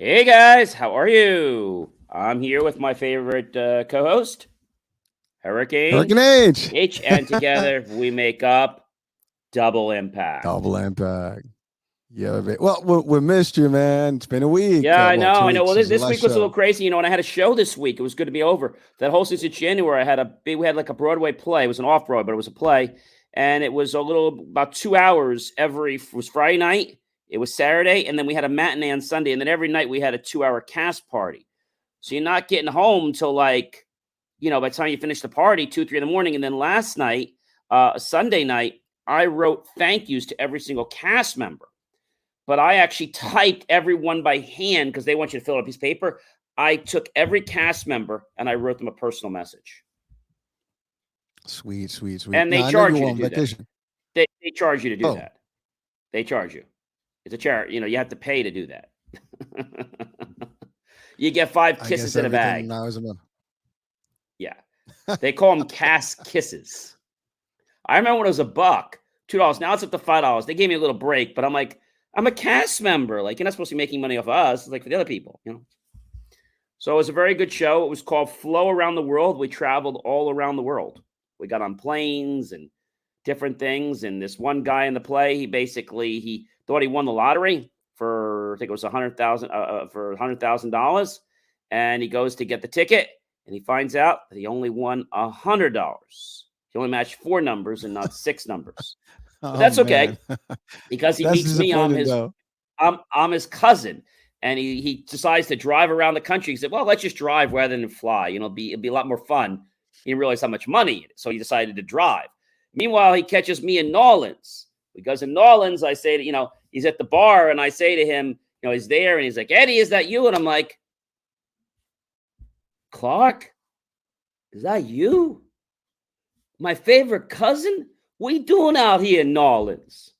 Hey guys, how are you? I'm here with my favorite co-host, Hurricane Hurricane H. H, and together we make up Double Impact. Double impact. Yeah, well, we missed you, man. It's been a week. Yeah, I Well, know, two I know. weeks Well, since the this last week was a little show. crazy, and I had a show this week. It was good to be over. That whole since January, we had like a Broadway play. It was an off-Broadway, but it was a play, and it was a little about 2 hours every. It was Friday night, it was Saturday, and then we had a matinee on Sunday, and then every night we had a 2-hour cast party. So you're not getting home till like, by the time you finish the party, 2, 3 in the morning. And then last night, Sunday night, I wrote thank yous to every single cast member. But I actually typed everyone by hand because they want you to fill out a piece of paper. I took every cast member and I wrote them a personal message. Sweet, sweet, sweet. And they Now I know you charge you were to on do that. vacation. They charge you to do Oh, that. They charge you. It's a charity. You have to pay to do that. You get 5 I guess kisses in a everything bag. now is about. Yeah. They call them cast kisses. I remember when it was $1, $2. Now it's up to $5. They gave me a little break, but I'm like, I'm a cast member. Like, you're not supposed to be making money off of us. It's like for the other people. So it was a very good show. It was called Flow Around the World. We traveled all around the world. We got on planes and different things. And this one guy in the play, he thought he won the lottery for, I think it was $100,000, and he goes to get the ticket, and he finds out that he only won $100. He only matched 4 numbers and not 6 numbers. But Oh that's man, okay because he that's meets me. disappointing though. I'm his cousin, and he decides to drive around the country. He said, "Well, let's just drive rather than fly. It'd be a lot more fun." He didn't realize how much money, so he decided to drive. Meanwhile, he catches me in New Orleans because in New Orleans, I say that he's at the bar, and I say to him, he's there, and he's like, "Eddie, is that you?" And I'm like, "Clark, is that you? My favorite cousin? What you doing out here in New Orleans?"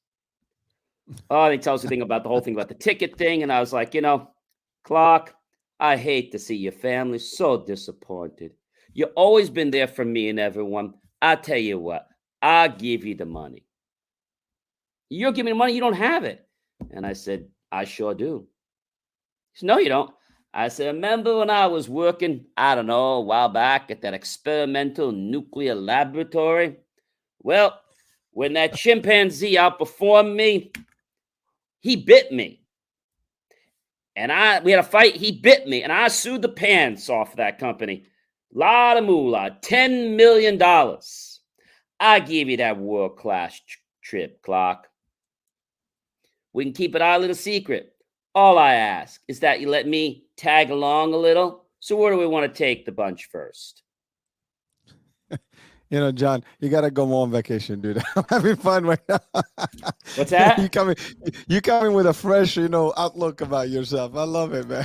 Oh, he tells me the whole thing about the ticket thing. And I was like, Clark, I hate to see your family so disappointed. You've always been there for me and everyone. I tell you what, I'll give you the money. You don't give me the money, you don't have it. And I said, I sure do. He said, no, you don't. I said, remember when I was working, I don't know, a while back at that experimental nuclear laboratory? Well, when that chimpanzee outperformed me, he bit me. And we had a fight. He bit me, and I sued the pants off that company. Lot of moolah, $10 million. I give you that world-class trip, Clark. We can keep it our little secret. All I ask is that you let me tag along a little. So where do we want to take the bunch first? John, you gotta go more on vacation, dude. I'm having fun right now. What's you that? coming, you coming with a fresh, outlook about yourself. I love it, man.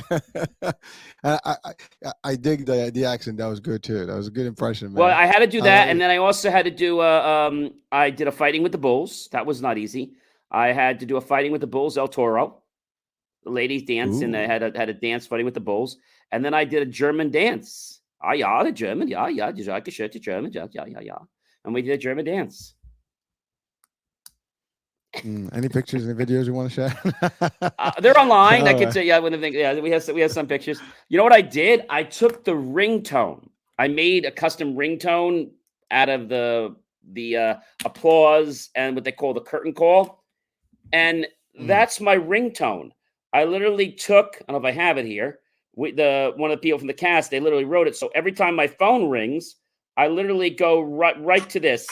I dig the accent. That was good too. That was a good impression, Well, man. I had to do I that, like and it. then I also had to do I did a fighting with the bulls. That was not easy. I had to do a fighting with the bulls, El Toro. The ladies dance, and I Ooh, had a dance fighting with the bulls, and then I did a German dance. Ah, yeah, the German, yeah, yeah, die Geschäfte German, yeah, yeah, yeah, yeah, and we did a German dance. any pictures, any videos you want to share? They're online. I All could right. say, yeah, when think, yeah, we have some pictures. You know what I did? I took the ringtone. I made a custom ringtone out of the applause and what they call the curtain call, and Mm. that's my ringtone. I literally took, I don't know if I have it here. One of the people from the cast, they literally wrote it. So every time my phone rings, I literally go right to this.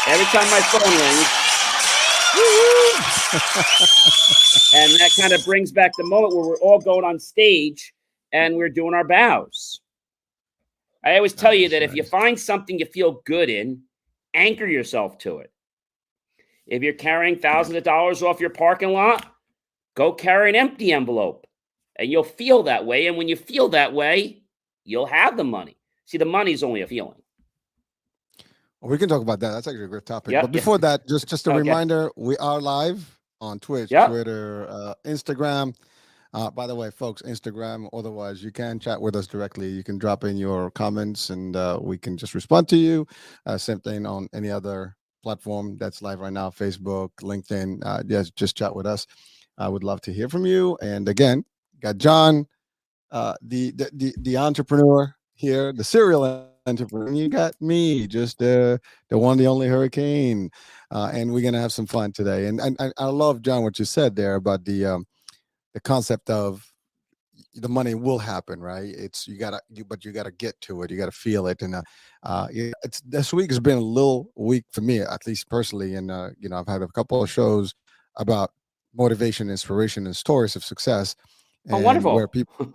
Every time my phone rings, and that kind of brings back the moment where we're all going on stage and we're doing our bows. I always tell you Nice, that if you nice. find something you feel good in, anchor yourself to it. If you're carrying thousands of dollars off your parking lot, go carry an empty envelope and you'll feel that way. And when you feel that way, you'll have the money. See, the money's only a feeling. Well, we can talk about that. That's actually a great topic. But Yep. before that, just a Okay. reminder: we are live on Twitch, Yep. Twitter, Instagram. By the way, folks, Instagram. Otherwise, you can chat with us directly. You can drop in your comments, and we can just respond to you. Same thing on any other platform that's live right now, Facebook, LinkedIn. Yes, just chat with us. I would love to hear from you. And again, got John, the entrepreneur here, the serial entrepreneur. And you got me, just the one, the only hurricane. And we're gonna have some fun today. And I love, John, what you said there about the concept of the money will happen, right? It's but you gotta get to it. You gotta feel it. And yeah, it's this week has been a little week for me, at least personally. And I've had a couple of shows about motivation, inspiration, and stories of success, Oh, and where wonderful. people.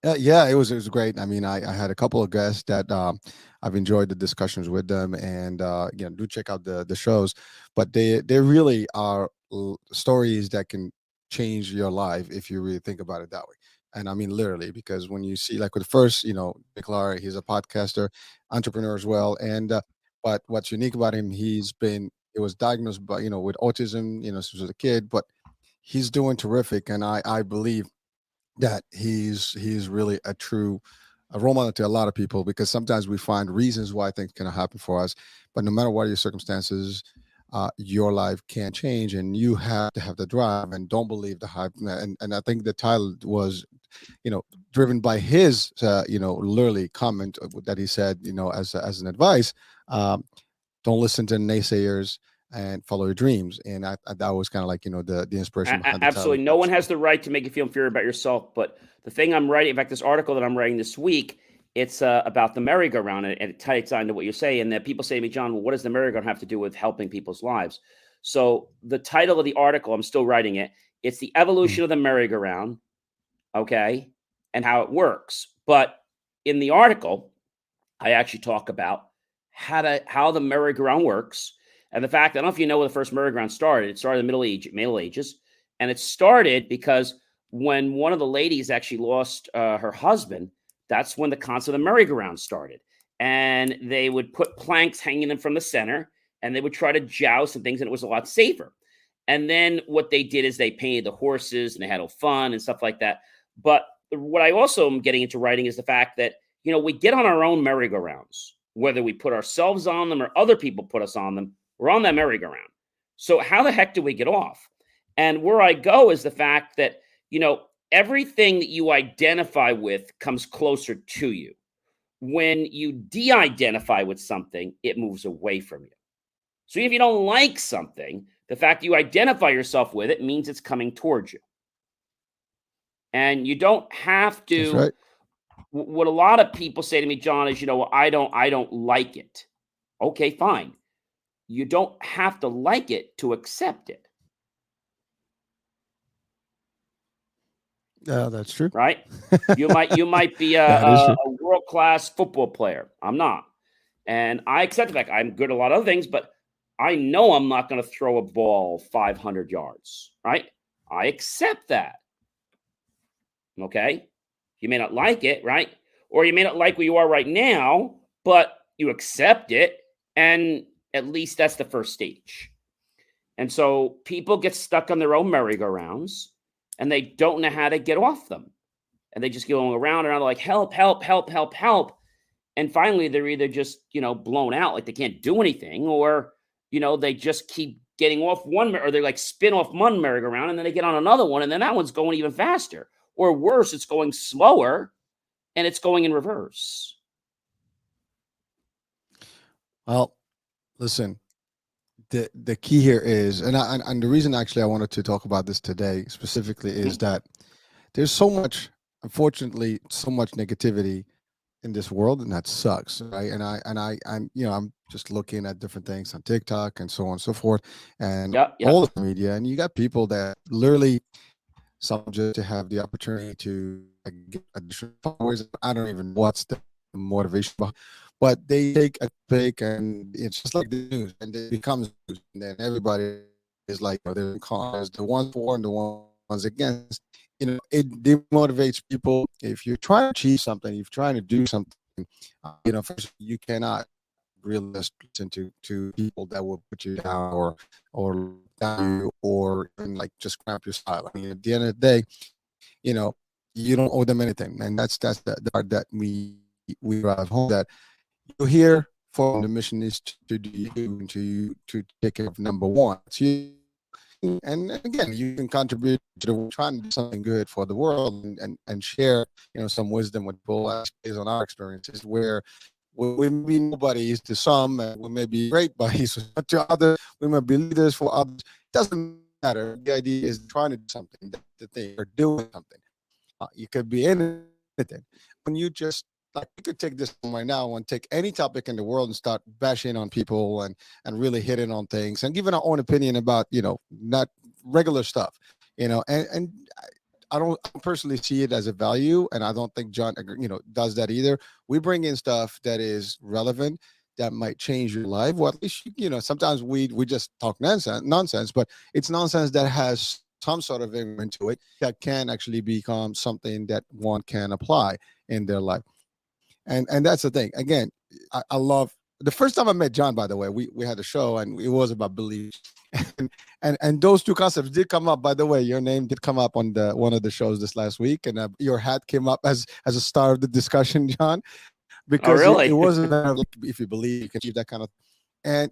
Yeah, it was great. I mean, I had a couple of guests that I've enjoyed the discussions with them, and do check out the shows. But they really are stories that can change your life if you really think about it that way. And I mean literally, because when you see, like with the first, Nick Lara, he's a podcaster, entrepreneur as well, and but what's unique about him, he was diagnosed by with autism, since he was a kid, but he's doing terrific, and I believe that he's really a role model to a lot of people, because sometimes we find reasons why things cannot happen for us, but no matter what your circumstances, your life can change, and you have to have the drive and don't believe the hype. And I think the title was driven by his literally comment that he said, as an advice, um, don't listen to naysayers and follow your dreams. And that was kind of like the inspiration behind the title. Absolutely. No one has the right to make you feel inferior about yourself. But the thing I'm writing, in fact, this article that I'm writing this week, it's about the merry-go-round, and it ties on to what you say. And that people say to me, John, well, what does the merry-go-round have to do with helping people's lives? So the title of the article, I'm still writing it. It's the evolution of the merry-go-round, okay, and how it works. But in the article, I actually talk about how the merry-go-round works, and the fact, I don't know if you know where the first merry-go-round started. It started in the Middle Ages, and it started because when one of the ladies actually lost her husband, that's when the concept of the merry-go-round started. And they would put planks hanging them from the center, and they would try to joust and things, and it was a lot safer. And then what they did is they painted the horses, and they had all fun and stuff like that. But what I also am getting into writing is the fact that, we get on our own merry-go-rounds, whether we put ourselves on them or other people put us on them. We're on that merry-go-round. So how the heck do we get off? And where I go is the fact that, everything that you identify with comes closer to you. When you de-identify with something, it moves away from you. So if you don't like something, the fact that you identify yourself with it means it's coming towards you. And you don't have to. That's right. What a lot of people say to me, John, is, I don't like it. Okay, fine. You don't have to like it to accept it. That's true. Right? You might be That is a true. world-class football player. I'm not. And I accept the fact I'm good at a lot of other things, but I know I'm not going to throw a ball 500 yards, right? I accept that. Okay? You may not like it, right? Or you may not like where you are right now, but you accept it, and at least that's the first stage. And so people get stuck on their own merry-go-rounds, and they don't know how to get off them. And they just go around and around like, help, help, help, help, help. And finally, they're either just, blown out, like they can't do anything, or, they just keep getting off one, or they like spin off one merry-go-round, and then they get on another one, and then that one's going even faster. Or worse, it's going slower, and it's going in reverse. Well, listen, the key here is, and the reason actually I wanted to talk about this today specifically is that there's so much, unfortunately, so much negativity in this world, and that sucks, right? I'm just looking at different things on TikTok and so on and so forth, and Yeah. all the media, and you got people that literally, some just to have the opportunity to get additional followers. I don't even know what's the motivation behind, but they take a pic, and it's just like the news, and it becomes news, and then everybody is like, they're in cars, the ones for and the ones against. It demotivates people. If you're trying to achieve something, if you're trying to do something, first, you cannot really listen to people that will put you down, or down you, or even like just cramp your style. I mean, at the end of the day, you don't owe them anything, and that's the part that we drive home. That you're here, for the mission is to do you, to take care of number one. It's you. And again, you can contribute to trying to do something good for the world, and share, some wisdom with people based on our experiences, where we may be nobodies to some, and we may be great buddies to others, we may be leaders for others. It doesn't matter. The idea is trying to do something, that they are doing something. You could be anything. When you just, like, you could take this right now and take any topic in the world and start bashing on people, and really hitting on things and giving our own opinion about, not regular stuff, and I don't personally see it as a value, and I don't think John, does that either. We bring in stuff that is relevant, that might change your life. Well, at least, sometimes we just talk nonsense, but it's nonsense that has some sort of into it, that can actually become something that one can apply in their life. And that's the thing. Again, I love the first time I met John, by the way, we had a show, and it was about belief. And those two concepts did come up. By the way, your name did come up on one of the shows this last week, and your hat came up as a star of the discussion, John, Oh, because really? it wasn't like, if you believe you can achieve that kind of, and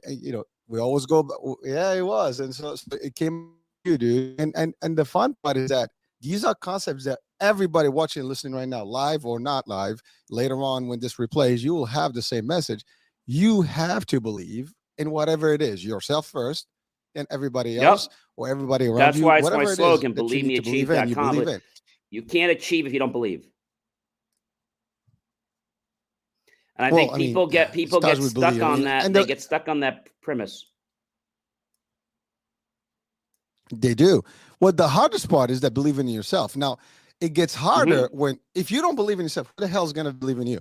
we always go, yeah, it was. And so it came to you, dude. And the fun part is that these are concepts that everybody watching and listening right now, live or not live, later on when this replays, you will have the same message. You have to believe in whatever it is, yourself first, and everybody else, Yep. or everybody around That's you, why it's my whatever it is slogan, that you need to believe in, you believemeachieve.com. believe in. You can't achieve if you don't believe. And I Well, think I mean, people get it starts with stuck belief. I on mean, that. and They get stuck on that premise. they do. Well, the hardest part is that believing in yourself. Now, it gets harder when, if you don't believe in yourself, who the hell is going to believe in you?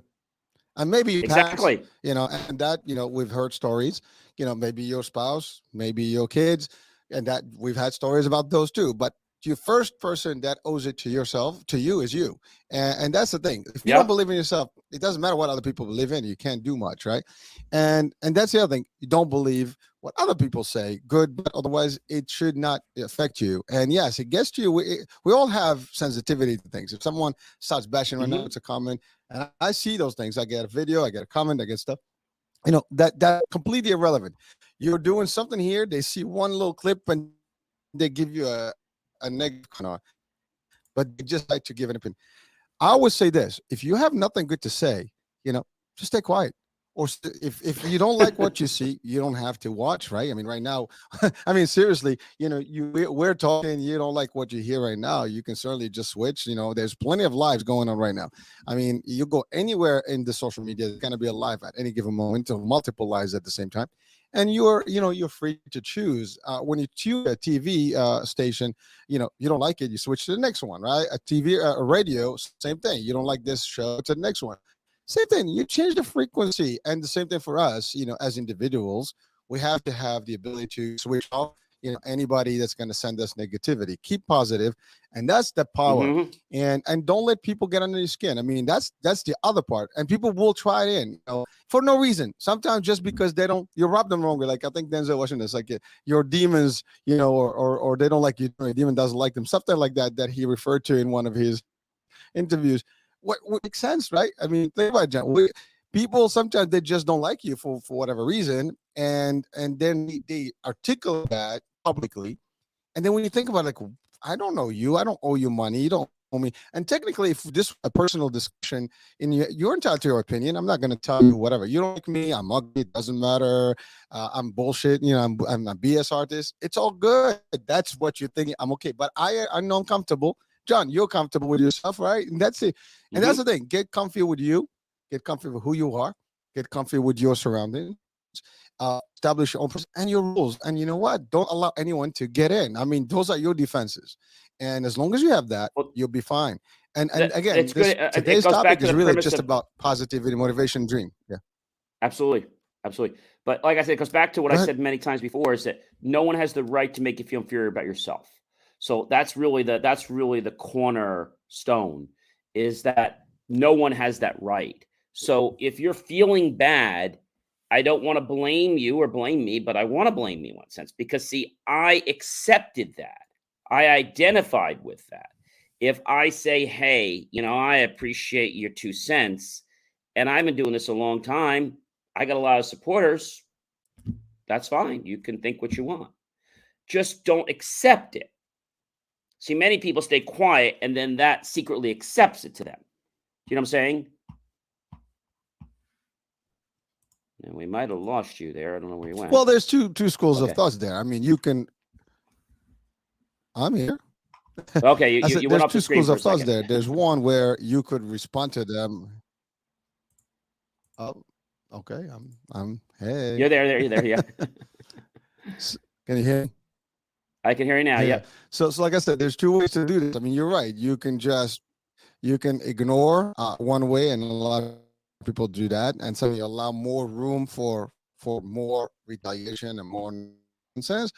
And maybe your parents, Exactly. and that, we've heard stories, maybe your spouse, maybe your kids, and that we've had stories about those too. But your first person that owes it to yourself, to you, is you. And that's the thing. If you don't Yep. believe in yourself, it doesn't matter what other people believe in. You can't do much, right? And that's the other thing. You don't believe what other people say, good, but otherwise it should not affect you. And yes, it gets to you. We all have sensitivity to things. If someone starts bashing right now, it's a comment, and I see those things. I get a video, I get a comment, I get stuff. That completely irrelevant. You're doing something here. They see one little clip and they give you a negative comment, but they just like to give an opinion. I always say this: if you have nothing good to say, just stay quiet. Or if you don't like what you see, you don't have to watch, right? I mean, right now, I mean, seriously, we're talking. You don't like what you hear right now, you can certainly just switch. There's plenty of lives going on right now. I mean, you go anywhere in the social media, there's gonna be a live at any given moment, to multiple lives at the same time, and you're free to choose. When you choose a TV station, you don't like it, you switch to the next one, right? A TV, a radio, same thing. You don't like this show, to the next one. Same thing. You change the frequency, and the same thing for us. As individuals, we have to have the ability to switch off. Anybody that's going to send us negativity, keep positive, and that's the power. And don't let people get under your skin. I mean, that's the other part. And people will try it in, for no reason. Sometimes just because they don't, you rub them wrong. Like I think Denzel Washington is like, your demons, or they don't like you. Your demon doesn't like them. Something like that he referred to in one of his interviews. What makes sense, right? I mean, think about it, John. People sometimes they just don't like you for whatever reason, and then they articulate that publicly. And then when you think about it, like, I don't know you, I don't owe you money, you don't owe me. And technically, if this a personal discussion, and you're entitled to your opinion, I'm not going to tell you whatever. You don't like me, I'm ugly, it doesn't matter. I'm bullshit, I'm a BS artist. It's all good. That's what you're thinking. I'm okay, but I know I'm comfortable. John, you're comfortable with yourself, right? And that's it. And that's the thing. Get comfy with you. Get comfy with who you are. Get comfy with your surroundings. Establish your own process and your rules. And you know what? Don't allow anyone to get in. I mean, those are your defenses. And as long as you have that, you'll be fine. And again, today's topic is really just about positivity, motivation, dream. Yeah. Absolutely. Absolutely. But like I said, it goes back to what I said many times before, is that no one has the right to make you feel inferior about yourself. So that's really the cornerstone, is that no one has that right. So if you're feeling bad, I don't want to blame you or blame me, but I want to blame me in one sense, because see, I accepted that. I identified with that. If I say, hey, I appreciate your 2 cents, and I've been doing this a long time, I got a lot of supporters. That's fine. You can think what you want. Just don't accept it. See, many people stay quiet and then that secretly accepts it to them. Do you know what I'm saying? And we might have lost you there. I don't know where you went. Well, there's two schools of Okay. thoughts there. I mean, you can. I'm here. Okay, I said you there's went off two the screen schools for a of thoughts second. there. There's one where you could respond to them. Oh, okay. I'm. Hey. You're there. Yeah. Can you hear me? I can hear you now. Yeah. Yep. So like I said, there's two ways to do this. I mean, you're right. You can ignore one way, and a lot of people do that, and so you allow more room for more retaliation and more nonsense.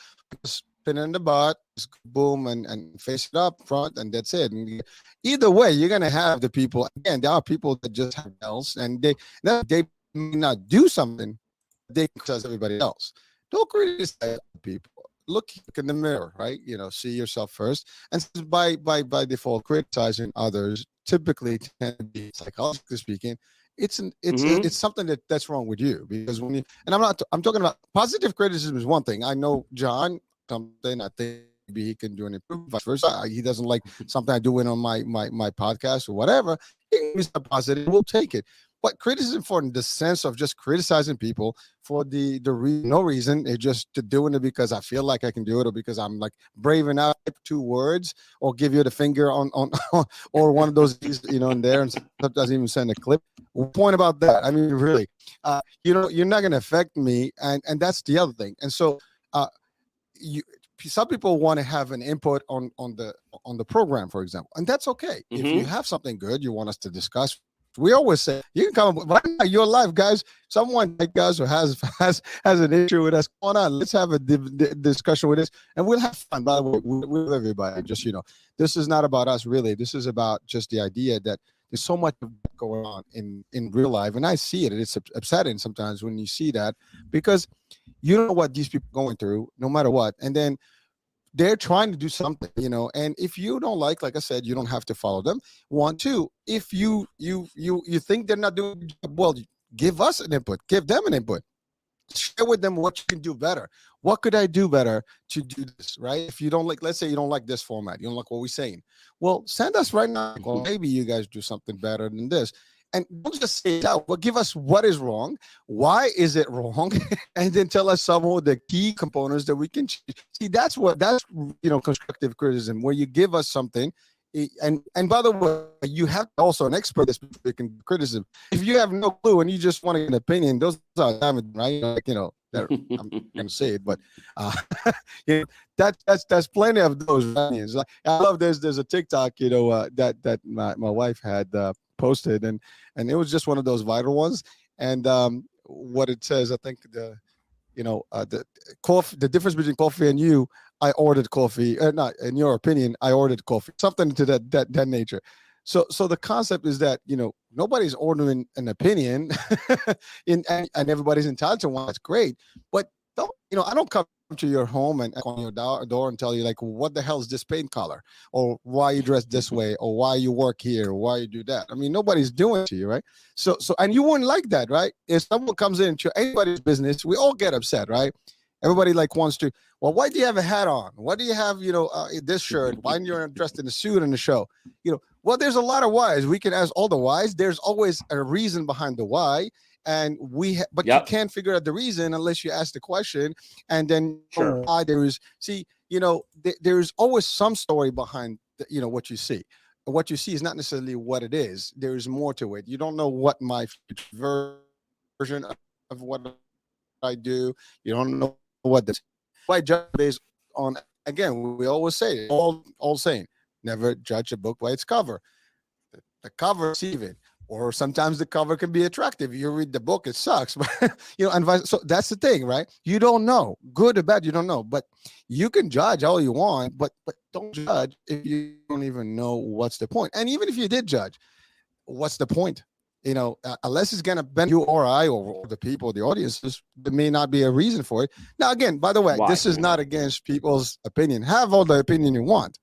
Spin in the butt, just boom, and face it up front, and that's it. And either way, you're gonna have the people. Again, there are people that just have else, and they may not do something, they criticize everybody else. Don't criticize people. Look in the mirror, right? See yourself first, and by default, criticizing others typically tend to be, psychologically speaking, it's something that's wrong with you, because when I'm talking about positive criticism is one thing. I know John something, I think maybe he can do an improvement, vice versa. He doesn't like something I do on my podcast or whatever. He can be positive, we'll take it. But criticism for the sense of just criticizing people for no reason, it's just doing it because I feel like I can do it, or because I'm like brave enough to type 2 words, or give you the finger on or one of those in there, and sometimes even send a clip. Point about that. I mean, really, you're not going to affect me, and that's the other thing. And so, some people want to have an input on the program, for example, and that's okay. If you have something good you want us to discuss, we always say you can come up right now, your life, guys. Someone like us who has an issue with us, come on, let's have a discussion with this, and we'll have fun. By the way, with everybody. Just this is not about us, really. This is about just the idea that there's so much going on in real life, and I see it. It's upsetting sometimes when you see that, because you know what these people are going through, no matter what, and then they're trying to do something, and if you don't like I said, you don't have to follow them. 1, 2, if you think they're not doing a good job, well, give us an input, give them an input, share with them what you can do better. What could I do better to do this, right? If you don't like, let's say you don't like this format, you don't like what we're saying, well, send us right now, well, maybe you guys do something better than this. And don't just say it out, but give us what is wrong, why is it wrong, and then tell us some of the key components that we can change. See, that's constructive criticism, where you give us something. And by the way, you have also an expert that's making criticism. If you have no clue and you just want an opinion, those are damaging, right? I'm gonna say it, but that's plenty of those opinions. Like, I love there's a TikTok, that my wife had posted, and it was just one of those viral ones. And what it says, I think the coffee, the difference between coffee and you, I ordered coffee. Not in your opinion, I ordered coffee. Something to that nature. So the concept is that nobody's ordering an opinion, and everybody's entitled to one. That's great, but I don't come to your home and on your door and tell you, like, what the hell is this paint color, or why you dress this way, or why you work here, or why you do that. I mean, nobody's doing it to you, right? So and you wouldn't like that, right? If someone comes into anybody's business, we all get upset, right? Everybody wants to, well, why do you have a hat on? Why do you have, this shirt? Why aren't you dressed in a suit in the show? Well, there's a lot of whys. We can ask all the whys. There's always a reason behind the why. And but you can't figure out the reason unless you ask the question. And then why there's always some story behind what you see. What you see is not necessarily what it is. There's more to it. You don't know what my version of what I do. You don't know what this. Why judge based on? Again, we always say, all saying, never judge a book by its cover. The cover, receive it. Or sometimes the cover can be attractive. You read the book, it sucks, but so that's the thing, right? You don't know, good or bad, you don't know. But you can judge all you want, but don't judge if you don't even know what's the point. And even if you did judge, what's the point? Unless it's gonna benefit you or I or the people, the audiences, there may not be a reason for it. Now, again, by the way, this is not against people's opinion. Have all the opinion you want,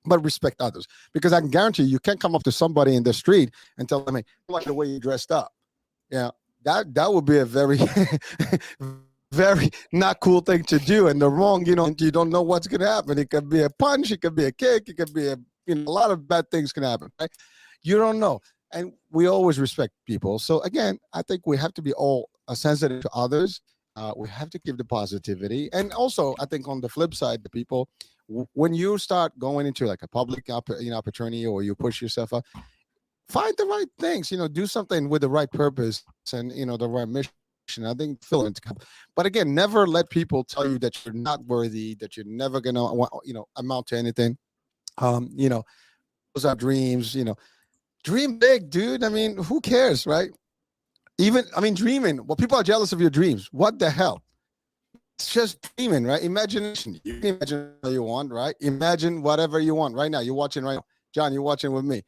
but respect others, because I can guarantee you can't come up to somebody in the street and tell them, hey, I like the way you dressed up. Yeah, that would be a very very not cool thing to do, and the wrong, you don't know what's going to happen. It could be a punch, it could be a kick, it could be a lot of bad things can happen, right? You don't know. And we always respect people. So again, I think we have to be all sensitive to others. We have to give the positivity. And also, I think on the flip side, the people, when you start going into like a public opportunity, or you push yourself up, find the right things, do something with the right purpose and, the right mission. I think but again, never let people tell you that you're not worthy, that you're never going to, amount to anything. Those are dreams, dream big, dude. I mean, who cares, right? Dreaming. Well, people are jealous of your dreams. What the hell? It's just dreaming, right? Imagination. You can imagine what you want, right? Imagine whatever you want right now. You're watching right now. John, you're watching with me.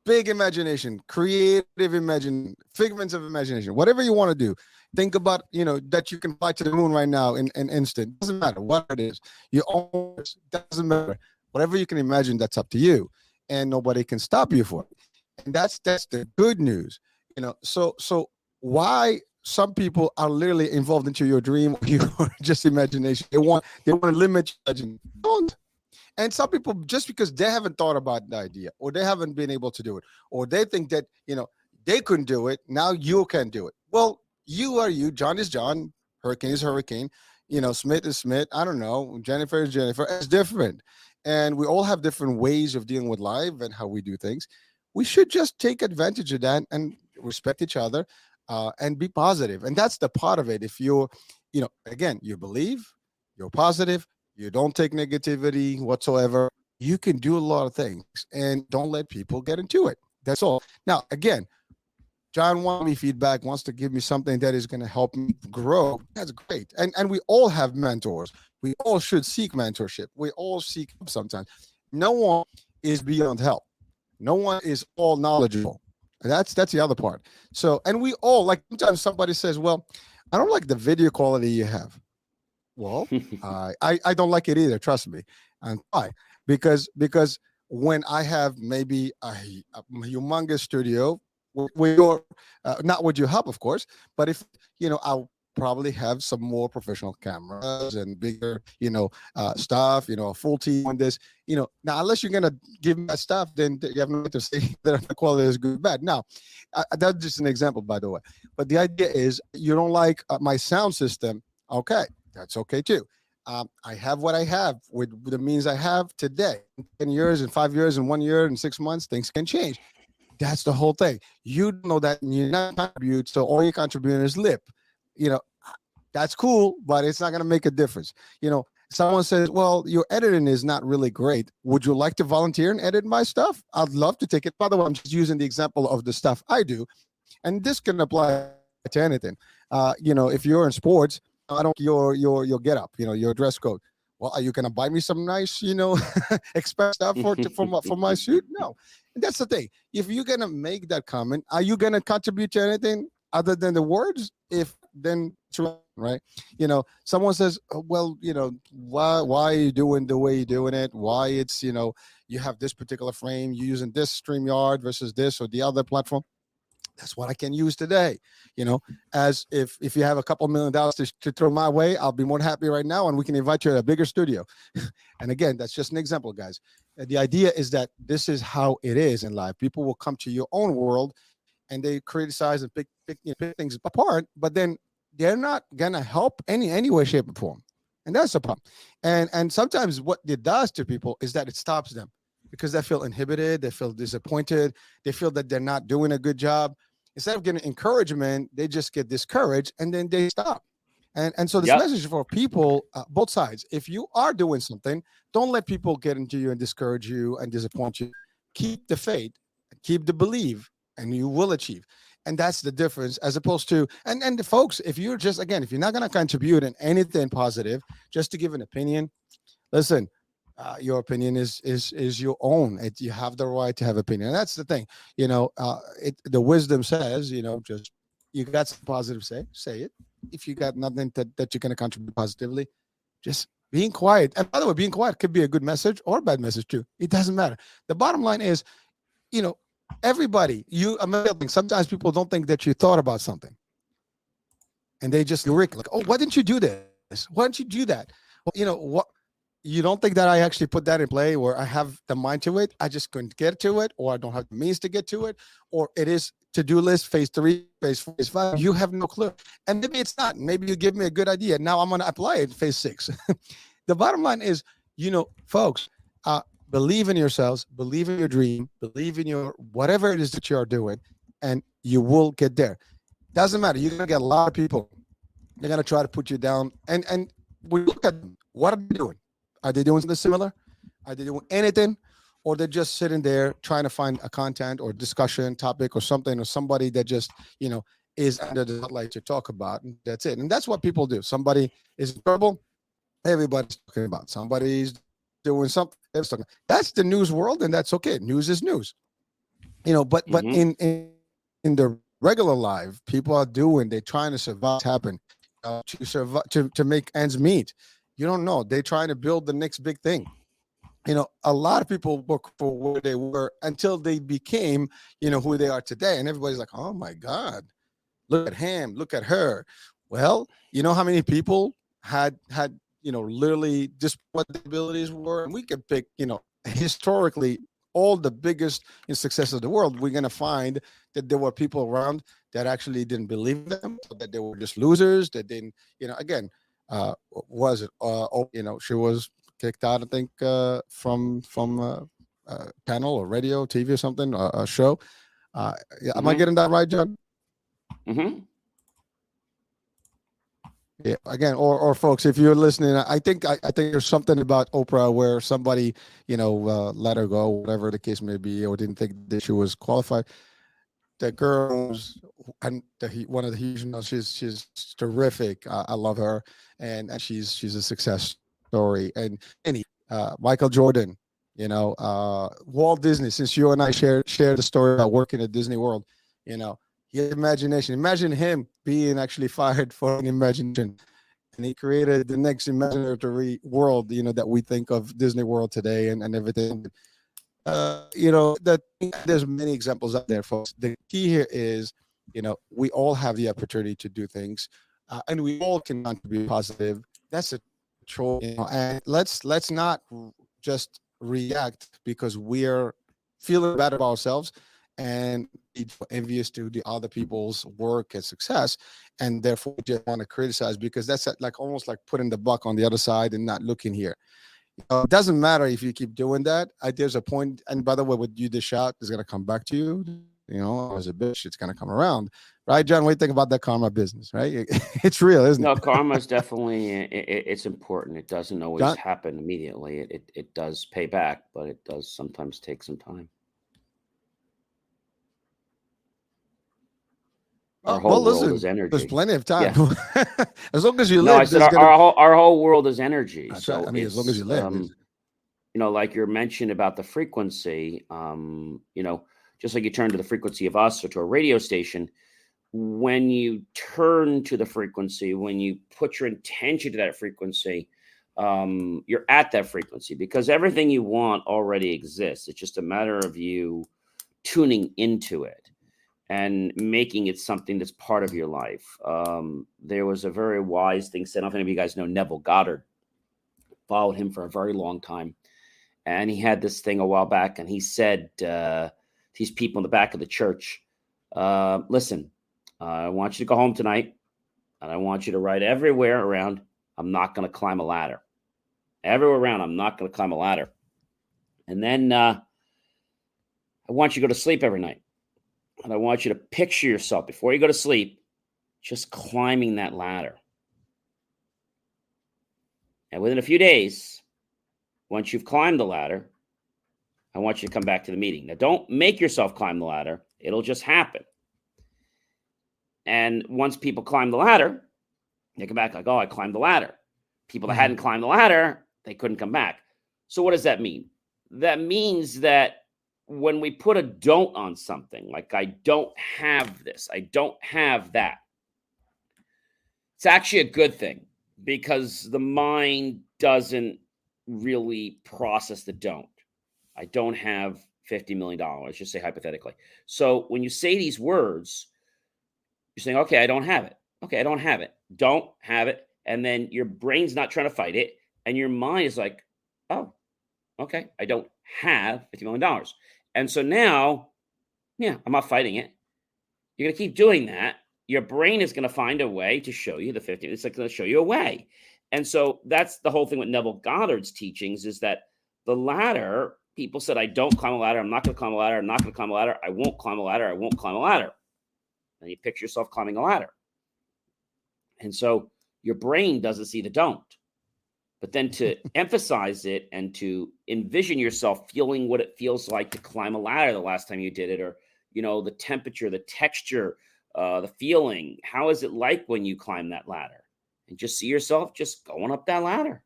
Big imagination, creative imagination, figments of imagination, whatever you want to do. Think about, that you can fly to the moon right now in instant. Doesn't matter what it is. You own it. Doesn't matter. Whatever you can imagine, that's up to you. And nobody can stop you for it. And that's the good news. So why some people are literally involved into your dream or your just imagination. They want to limit your imagination. Don't. And some people, just because they haven't thought about the idea, or they haven't been able to do it, or they think that, they couldn't do it, now you can do it. Well, you are you, John is John, Hurricane is Hurricane, Smith is Smith, I don't know, Jennifer is Jennifer. It's different. And we all have different ways of dealing with life and how we do things. We should just take advantage of that and respect each other, and be positive. And that's the part of it. If you're, again, you believe, you're positive, you don't take negativity whatsoever, you can do a lot of things, and don't let people get into it. That's all. Now, again, John wants me feedback, wants to give me something that is going to help me grow. That's great. And we all have mentors. We all should seek mentorship. We all seek help sometimes. No one is beyond help. No one is all knowledgeable. That's the other part. So, and we all, like, sometimes somebody says, well, I don't like the video quality you have. Well, I don't like it either. Trust me. And why? Because when I have maybe a humongous studio with your, not with your help, of course, but if, I'll probably have some more professional cameras and bigger, stuff, a full team on this, now, unless you're going to give me that stuff, then you have nothing to say that the quality is good or bad. Now, that's just an example, by the way. But the idea is, you don't like my sound system. Okay. That's okay too. I have what I have with the means I have today. 10 years and 5 years and 1 year and 6 months, things can change. That's the whole thing. You know that you're not contribute, so all you contribute is lip. That's cool, but it's not going to make a difference. Someone says, well, your editing is not really great. Would you like to volunteer and edit my stuff? I'd love to take it. By the way, I'm just using the example of the stuff I do. And this can apply to anything. If you're in sports, I don't your get up, your dress code. Well, are you gonna buy me some nice, expensive stuff for my suit? No. And that's the thing. If you're gonna make that comment, are you gonna contribute to anything other than the words? If then, right? Someone says, oh, well, why are you doing the way you're doing it? Why it's, you have this particular frame, you're using this StreamYard versus this or the other platform. That's what I can use today. As if you have a couple $1 million to throw my way, I'll be more than happy right now, and we can invite you to a bigger studio. And again, that's just an example, guys. The idea is that this is how it is in life. People will come to your own world, and they criticize and pick things apart, but then they're not gonna help any way, shape, or form. And that's the problem. And sometimes what it does to people is that it stops them, because they feel inhibited, they feel disappointed, they feel that they're not doing a good job. Instead of getting encouragement, they just get discouraged, and then they stop. And so this message for people, both sides, if you are doing something, don't let people get into you and discourage you and disappoint you. Keep the faith, keep the belief, and you will achieve. And that's the difference, as opposed to, and the folks, if you're just, again, if you're not going to contribute in anything positive, just to give an opinion, listen, your opinion is your own. You have the right to have opinion. And that's the thing. The wisdom says, just, you got some positive say it. If you got nothing that you're going to contribute positively, just being quiet. And by the way, being quiet could be a good message or a bad message too. It doesn't matter. The bottom line is, everybody, sometimes people don't think that you thought about something. and they just Rick like, oh, why didn't you do this? Why didn't you do that? Well, you know what? You don't think that I actually put that in play, where I have the mind to it? I just couldn't get to it, or I don't have the means to get to it, or it is to-do list phase 3, phase 4, phase 5. You have no clue, and maybe it's not. Maybe you give me a good idea. Now I'm going to apply it phase 6. The bottom line is, folks, believe in yourselves, believe in your dream, believe in your whatever it is that you are doing, and you will get there. Doesn't matter. You're gonna get a lot of people. They're gonna try to put you down, and we look at them. What are they doing? Are they doing something similar? Are they doing anything, or they're just sitting there trying to find a content or discussion topic or something, or somebody that just is under the spotlight to talk about, and that's it. And that's what people do. Somebody is in trouble, everybody's talking about. Somebody's doing something. That's the news world, and that's okay. News is news, But in the regular life, people are they're trying to survive. Happen to survive to make ends meet. You don't know. They're trying to build the next big thing. A lot of people look for where they were until they became, who they are today, and everybody's like, oh my God, look at him, look at her. Well, you know how many people had literally just what the abilities were, and we could pick historically all the biggest successes of the world. We're going to find that there were people around that actually didn't believe in them, that they were just losers, that didn't again was it she was kicked out, I think, from panel or radio, TV or something, a show. Am I getting that right, John? Yeah, again, or folks, if you're listening, I think there's something about Oprah where somebody, let her go, whatever the case may be, or didn't think that she was qualified. The girls and one of the she's terrific. I love her, and she's a success story. And Michael Jordan, Walt Disney. Since you and I share the story about working at Disney World, his imagination. Imagine him being actually fired for an imagination, and he created the next imaginary world, that we think of Disney World today, and everything. That there's many examples out there, folks. The key here is, we all have the opportunity to do things, and we all can contribute positive. That's a choice, and let's not just react because we're feeling bad about ourselves and envious to the other people's work and success, and therefore just want to criticize, because that's like almost like putting the buck on the other side and not looking here. It doesn't matter if you keep doing that. There's a point, and by the way, what you dish out is going to come back to you. As a bitch, it's going to come around, right, John? What do you think about that karma business? Right, it's real, isn't it? No, karma is definitely it's important. It doesn't always happen immediately. It does pay back, but it does sometimes take some time. Our whole world is energy. There's plenty of time. Yeah. As long as you live. No, I said our whole world is energy. So right. I mean, as long as you live. Like you're mentioned about the frequency, just like you turn to the frequency of us or to a radio station, when you turn to the frequency, when you put your intention to that frequency, you're at that frequency, because everything you want already exists. It's just a matter of you tuning into it and making it something that's part of your life. There was a very wise thing said. I don't know if any of you guys know Neville Goddard. Followed him for a very long time. And he had this thing a while back, and he said these people in the back of the church, listen, I want you to go home tonight, and I want you to write everywhere around, I'm not going to climb a ladder. Everywhere around, I'm not going to climb a ladder. And then I want you to go to sleep every night. And I want you to picture yourself before you go to sleep, just climbing that ladder. And within a few days, once you've climbed the ladder, I want you to come back to the meeting. Now, don't make yourself climb the ladder. It'll just happen. And once people climb the ladder, they come back like, oh, I climbed the ladder. People that hadn't climbed the ladder, they couldn't come back. So what does that mean? That means that when we put a don't on something, like I don't have this, I don't have that, it's actually a good thing, because the mind doesn't really process the don't. I don't have $50 million, just say hypothetically. So when you say these words, you're saying, okay, I don't have it. Okay, I don't have it. Don't have it. And then your brain's not trying to fight it. And your mind is like, oh, okay, I don't have $50 million. And so now, yeah, I'm not fighting it. You're going to keep doing that. Your brain is going to find a way to show you the 50. It's like going to show you a way. And so that's the whole thing with Neville Goddard's teachings is that the ladder, people said, I don't climb a ladder. I'm not going to climb a ladder. I'm not going to climb a ladder. I won't climb a ladder. I won't climb a ladder. And you picture yourself climbing a ladder. And so your brain doesn't see the don't. But then to emphasize it and to envision yourself feeling what it feels like to climb a ladder the last time you did it, or, the temperature, the texture, the feeling, how is it like when you climb that ladder? And just see yourself just going up that ladder.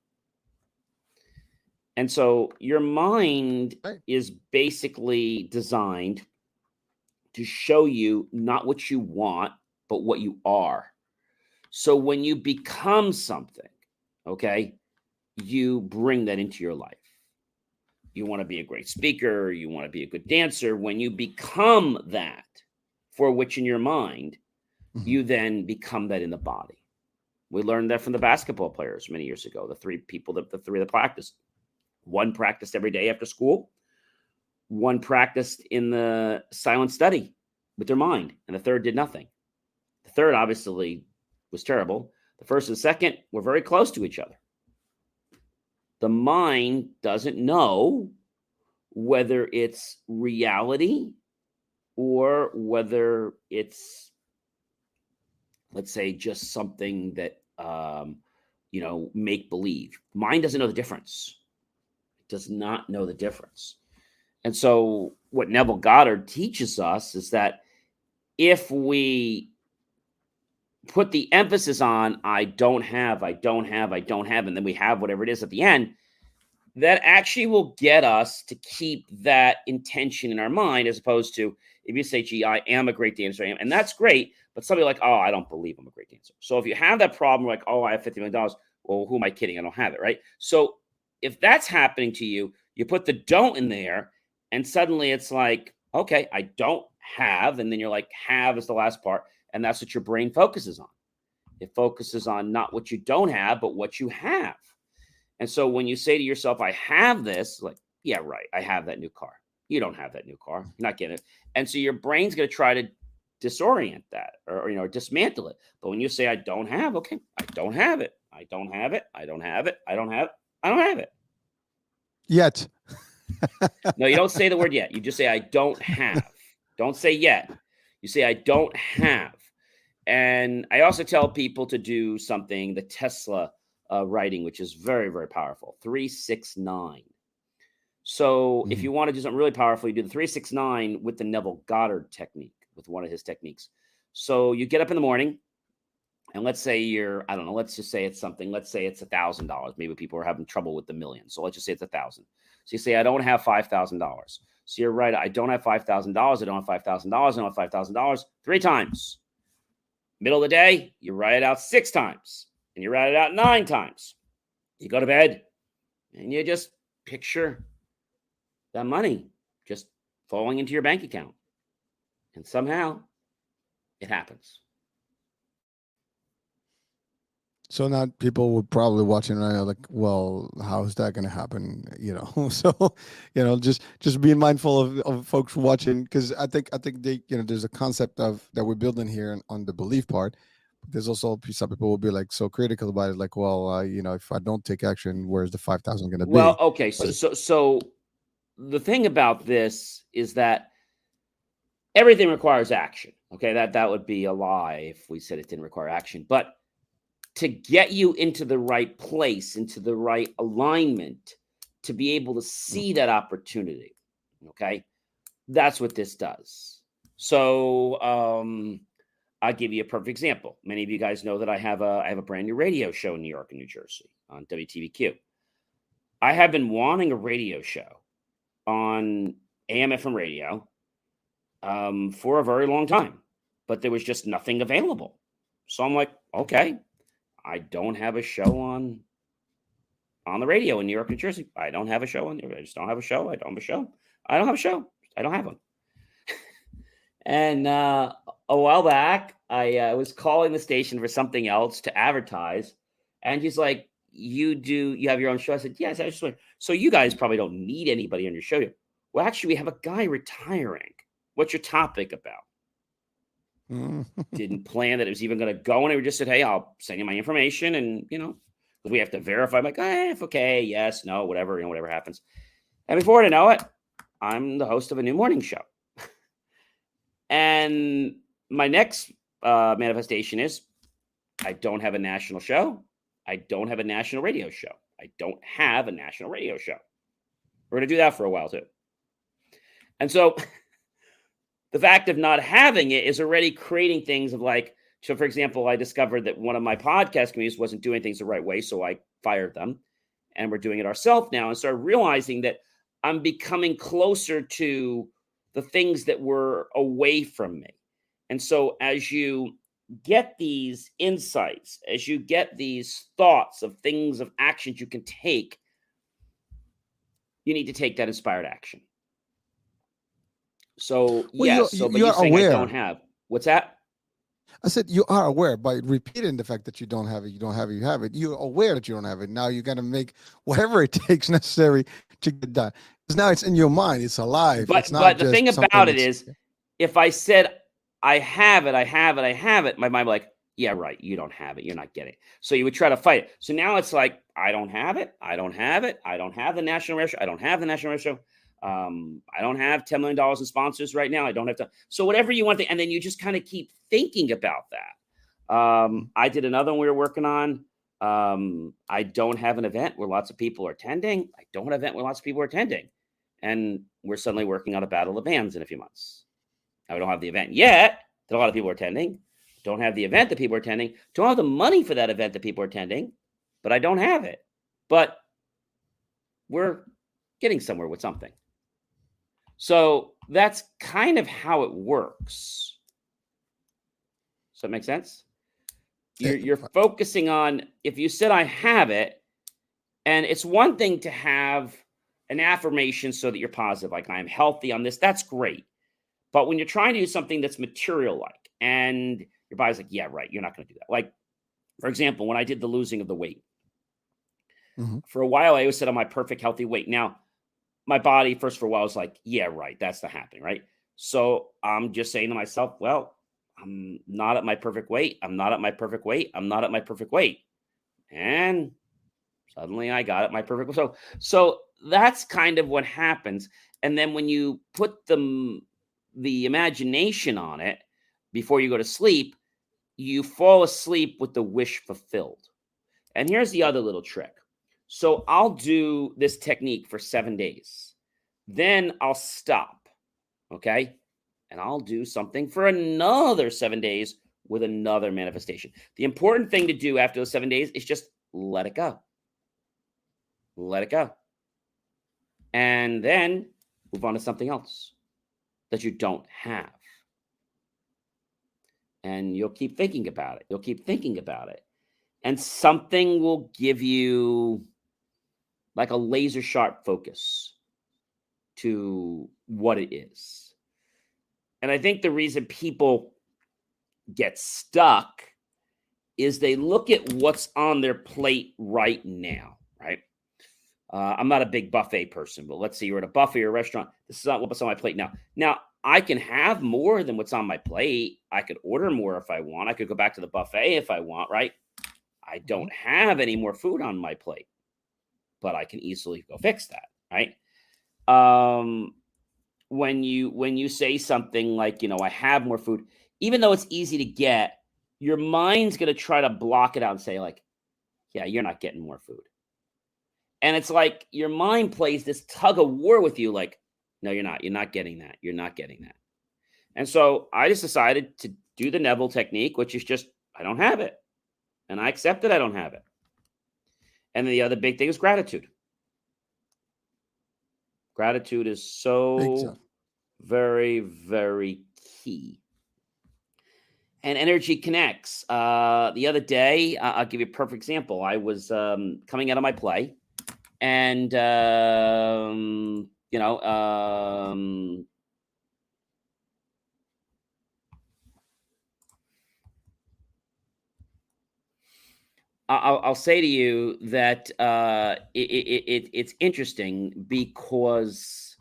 And so your mind is basically designed to show you not what you want, but what you are. So when you become something, okay, you bring that into your life. You want to be a great speaker. You want to be a good dancer. When you become that for which in your mind, you then become that in the body. We learned that from the basketball players many years ago, the three that practiced. One practiced every day after school. One practiced in the silent study with their mind, and the third did nothing. The third obviously was terrible. The first and second were very close to each other. The mind doesn't know whether it's reality or whether it's, let's say, just something that, make believe. Mind doesn't know the difference. It does not know the difference. And so what Neville Goddard teaches us is that if we put the emphasis on I don't have, and then we have whatever it is at the end, that actually will get us to keep that intention in our mind, as opposed to if you say, gee, I am a great dancer, and that's great, but somebody like, oh, I don't believe I'm a great dancer. So if you have that problem, like, oh, I have $50 million, well, who am I kidding? I don't have it, right? So if that's happening to you, you put the don't in there, and suddenly it's like, okay, I don't have, and then you're like, have is the last part, and that's what your brain focuses on. It focuses on not what you don't have, but what you have. And so when you say to yourself, I have this, like, yeah, right, I have that new car. You don't have that new car. You're not getting it. And so your brain's going to try to disorient that or dismantle it. But when you say, I don't have, okay, I don't have it. I don't have it. I don't have it. I don't have it. I don't have it. Yet. No, you don't say the word yet. You just say, I don't have. Don't say yet. You say, I don't have. And I also tell people to do something, the Tesla writing, which is very, very powerful. 369. So if you want to do something really powerful, you do the 369 with the Neville Goddard technique, with one of his techniques. So you get up in the morning, and let's say let's just say it's something. Let's say it's $1,000. Maybe people are having trouble with the million. So let's just say it's 1,000. So you say, I don't have $5,000. So you're right. I don't have $5,000. I don't have $5,000. I don't have $5,000 3 times. Middle of the day, you write it out 6 times. And you write it out 9 times. You go to bed, and you just picture that money just falling into your bank account. And somehow it happens. So now people would probably watching right now, like, well, how is that going to happen? So, just being mindful of folks watching, because I think they, there's a concept of that we're building here on the belief part. There's also some people will be like so critical about it, like, well, if I don't take action, where's the 5,000 going to be? Well, okay, so the thing about this is that everything requires action. Okay, that would be a lie if we said it didn't require action. But to get you into the right place, into the right alignment, to be able to see that opportunity, okay, that's what this does. So I'll give you a perfect example. Many of you guys know that I have a brand new radio show in New York and New Jersey on WTVQ. I have been wanting a radio show on AM/FM radio for a very long time, but there was just nothing available. So I'm like, okay, I don't have a show on the radio in New York, New Jersey. I don't have a show on there. I just don't have a show. I don't have a show. I don't have one. And a while back, I was calling the station for something else to advertise, and she's like, you have your own show? I said, yes. I just went, so you guys probably don't need anybody on your show. Well, actually, we have a guy retiring. What's your topic about? Didn't plan that it was even going to go, and we just said, hey, I'll send you my information, and because we have to verify. I'm like, if okay, yes, no, whatever, whatever happens. And before I know it, I'm the host of a new morning show. And my next manifestation is I don't have a national show. I don't have a national radio show. I don't have a national radio show. We're going to do that for a while too. And so the fact of not having it is already creating things of like, so for example, I discovered that one of my podcast communities wasn't doing things the right way. So I fired them, and we're doing it ourselves now, and started realizing that I'm becoming closer to the things that were away from me. And so as you get these insights, as you get these thoughts of things, of actions you can take, you need to take that inspired action. So, Well, yes. But you're saying aware. I don't have. What's that? I said you are aware by repeating the fact that you don't have it, you don't have it, you have it. You're aware that you don't have it. Now you got to make whatever it takes necessary to get done. Because now it's in your mind. It's alive. But, it's not the thing about it is, if I said, I have it, my mind would be like, yeah, right, you don't have it. You're not getting it. So you would try to fight it. So now it's like, I don't have it. I don't have it. I don't have the national radio show. I don't have the national radio show. I don't have $10 million in sponsors right now. I don't have to. So whatever you want to, and then you just kind of keep thinking about that. I did another one we were working on. I don't have an event where lots of people are attending. I don't have an event where lots of people are attending. And we're suddenly working on a battle of bands in a few months. Now, we don't have the event yet that a lot of people are attending. Don't have the event that people are attending. Don't have the money for that event that people are attending. But I don't have it. But we're getting somewhere with something. So that's kind of how it works. Does that make sense? You're focusing on, if you said I have it, and it's one thing to have an affirmation so that you're positive, like I'm healthy on this, that's great. But when you're trying to do something that's material-like, and your body's like, yeah, right, you're not going to do that. Like, for example, when I did the losing of the weight, for a while, I always said I'm my perfect healthy weight. Now, my body first for a while was like, yeah, right, that's not happening, right? So I'm just saying to myself, well, I'm not at my perfect weight. I'm not at my perfect weight. I'm not at my perfect weight. And suddenly I got at my perfect weight. So that's kind of what happens. And then when you put the imagination on it before you go to sleep, you fall asleep with the wish fulfilled. And here's the other little trick. So I'll do this technique for 7 days. Then I'll stop, okay? And I'll do something for another 7 days with another manifestation. The important thing to do after those 7 days is just let it go. Let it go. And then move on to something else that you don't have. And you'll keep thinking about it. You'll keep thinking about it. And something will give you like a laser sharp focus to what it is. And I think the reason people get stuck is they look at what's on their plate right now, right? I'm not a big buffet person, but let's say you're at a buffet or a restaurant. This is not what's on my plate now. Now, I can have more than what's on my plate. I could order more if I want. I could go back to the buffet if I want, right? I don't have any more food on my plate, but I can easily go fix that, right? When you say something like, I have more food, even though it's easy to get, your mind's going to try to block it out and say like, yeah, you're not getting more food. And it's like your mind plays this tug of war with you. Like, no, you're not. You're not getting that. You're not getting that. And so I just decided to do the Neville technique, which is just, I don't have it. And I accept that I don't have it. And then the other big thing is gratitude. Gratitude is so very, very key. And energy connects. The other day, I'll give you a perfect example. I was coming out of my play, and I'll say to you that it's interesting because,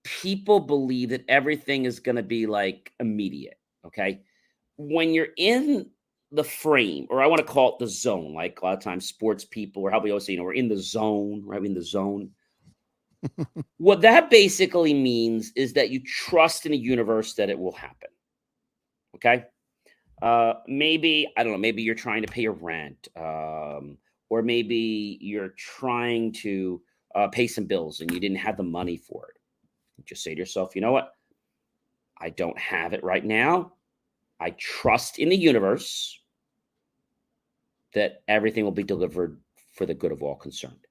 people believe that everything is going to be like immediate. Okay. When you're in the frame, or I want to call it the zone, like a lot of times sports people, or how we always say, we're in the zone, right? We're in the zone. What that basically means is that you trust in the universe that it will happen. Okay. Maybe, I don't know, maybe you're trying to pay your rent, or maybe you're trying to pay some bills and you didn't have the money for it. You just say to yourself, you know what? I don't have it right now. I trust in the universe that everything will be delivered for the good of all concerned.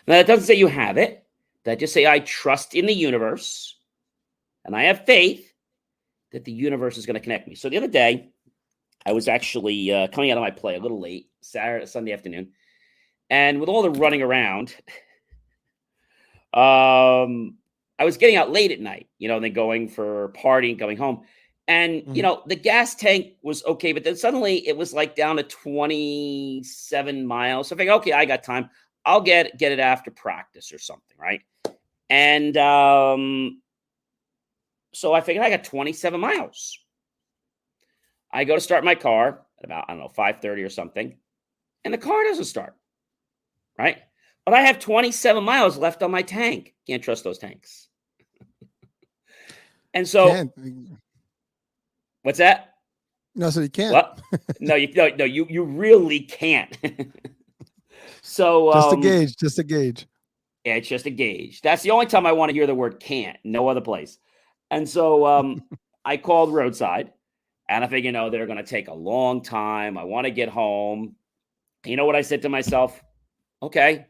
Now, that doesn't say you have it. That just say I trust in the universe and I have faith that the universe is going to connect me. So the other day, I was actually coming out of my play a little late, Sunday afternoon, and with all the running around, I was getting out late at night, then going for partying, going home. And, the gas tank was okay, but then suddenly it was like down to 27 miles. So I figured, okay, I got time. I'll get it after practice or something, right? And so I figured I got 27 miles. I go to start my car at about, 5:30 or something, and the car doesn't start, right? But I have 27 miles left on my tank. Can't trust those tanks. And so, what's that? No, so you can't. What? No, you really can't. So, just a gauge. Yeah, it's just a gauge. That's the only time I want to hear the word can't. No other place. And so, I called roadside, and I figured, they're going to take a long time. I want to get home. You know what I said to myself? Okay,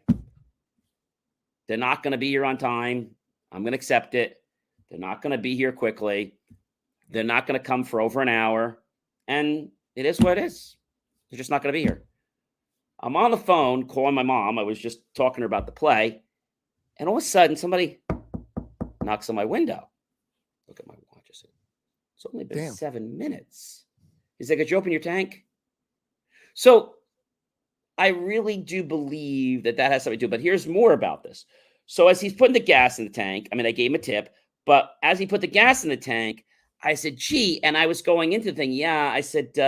they're not going to be here on time. I'm going to accept it. They're not going to be here quickly. They're not going to come for over an hour. And it is what it is. They're just not going to be here. I'm on the phone calling my mom. I was just talking to her about the play. And all of a sudden, somebody knocks on my window. Look at my watch. I said, it's only been 7 minutes. He's like, could you open your tank? So I really do believe that has something to do. But here's more about this. So as he's putting the gas in the tank, I gave him a tip. But as he put the gas in the tank, I said, gee, and I was going into the thing. Yeah, I said,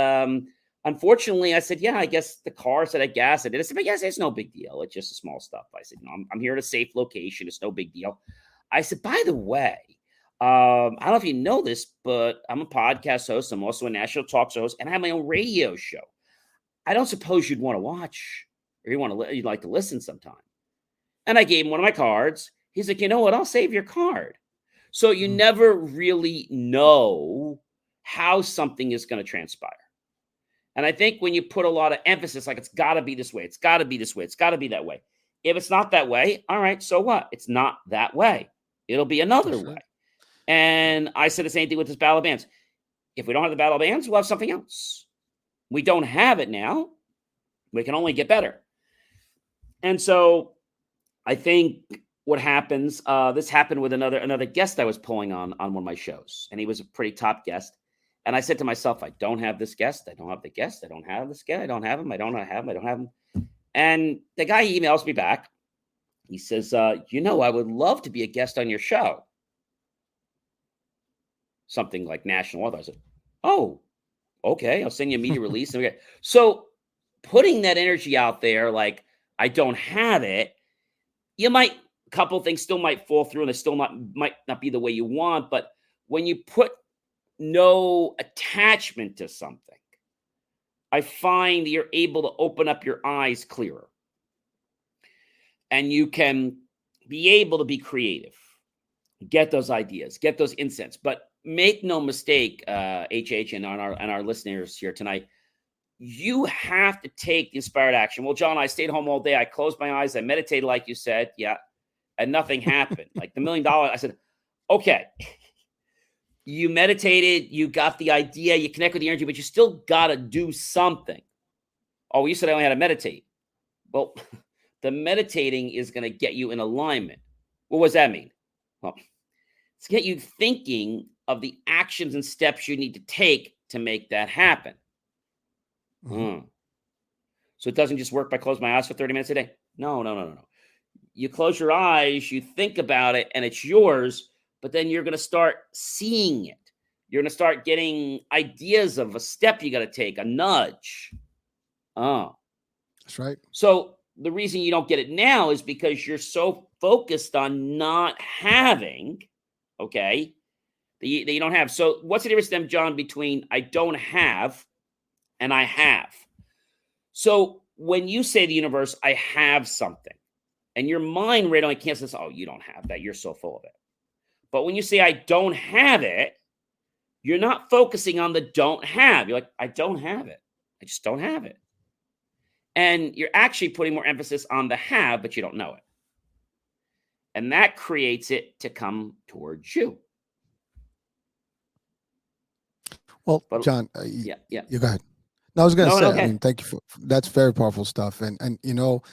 unfortunately, I said, yeah, I guess the car said I gas it. I said, but yes, it's no big deal. It's just a small stuff. I said, I'm here at a safe location. It's no big deal. I said, by the way, I don't know if you know this, but I'm a podcast host. I'm also a national talk show host, and I have my own radio show. I don't suppose you'd want to watch, or you'd like to listen sometime. And I gave him one of my cards. He's like, you know what? I'll save your card. So you never really know how something is going to transpire. And I think when you put a lot of emphasis, like it's got to be this way, it's got to be this way, it's got to be that way. If it's not that way, all right, so what? It's not that way. It'll be another way. And I said the same thing with this Battle of Bands. If we don't have the Battle of Bands, we'll have something else. We don't have it now. We can only get better. And so I think what happens, this happened with another guest I was pulling on one of my shows, and he was a pretty top guest. And I said to myself, I don't have this guest. I don't have the guest. I don't have this guy. I don't have him. I don't have him. And the guy emails me back. He says, I would love to be a guest on your show. Something like national author. I said, oh, okay. I'll send you a media release. So putting that energy out there, like I don't have it, a couple things still might fall through and they still might not be the way you want. But when you put no attachment to something, I find that you're able to open up your eyes clearer. And you can be able to be creative, get those ideas, get those insights. But make no mistake, HH and our listeners here tonight, you have to take the inspired action. Well, John, I stayed home all day. I closed my eyes. I meditated, like you said. Yeah. And nothing happened. Like the $1 million. I said, okay, you meditated, you got the idea, you connect with the energy, but you still got to do something. Oh, you said I only had to meditate. Well, the meditating is going to get you in alignment. What does that mean? Well, it's get you thinking of the actions and steps you need to take to make that happen. So it doesn't just work by closing my eyes for 30 minutes a day. No. You close your eyes, you think about it, and it's yours, but then you're going to start seeing it. You're going to start getting ideas of a step you got to take, a nudge. Oh. That's right. So the reason you don't get it now is because you're so focused on not having, okay, that you don't have. So what's the difference then, John, between I don't have and I have? So when you say to the universe, I have something, and your mind right away can't say, oh, you don't have that. You're so full of it. But when you say I don't have it, you're not focusing on the don't have. You're like, I don't have it. I just don't have it. And you're actually putting more emphasis on the have, but you don't know it. And that creates it to come towards you. Well, But, John, yeah. You go ahead. No, I was going to say, okay. I mean, thank you for that's very powerful stuff. And you know,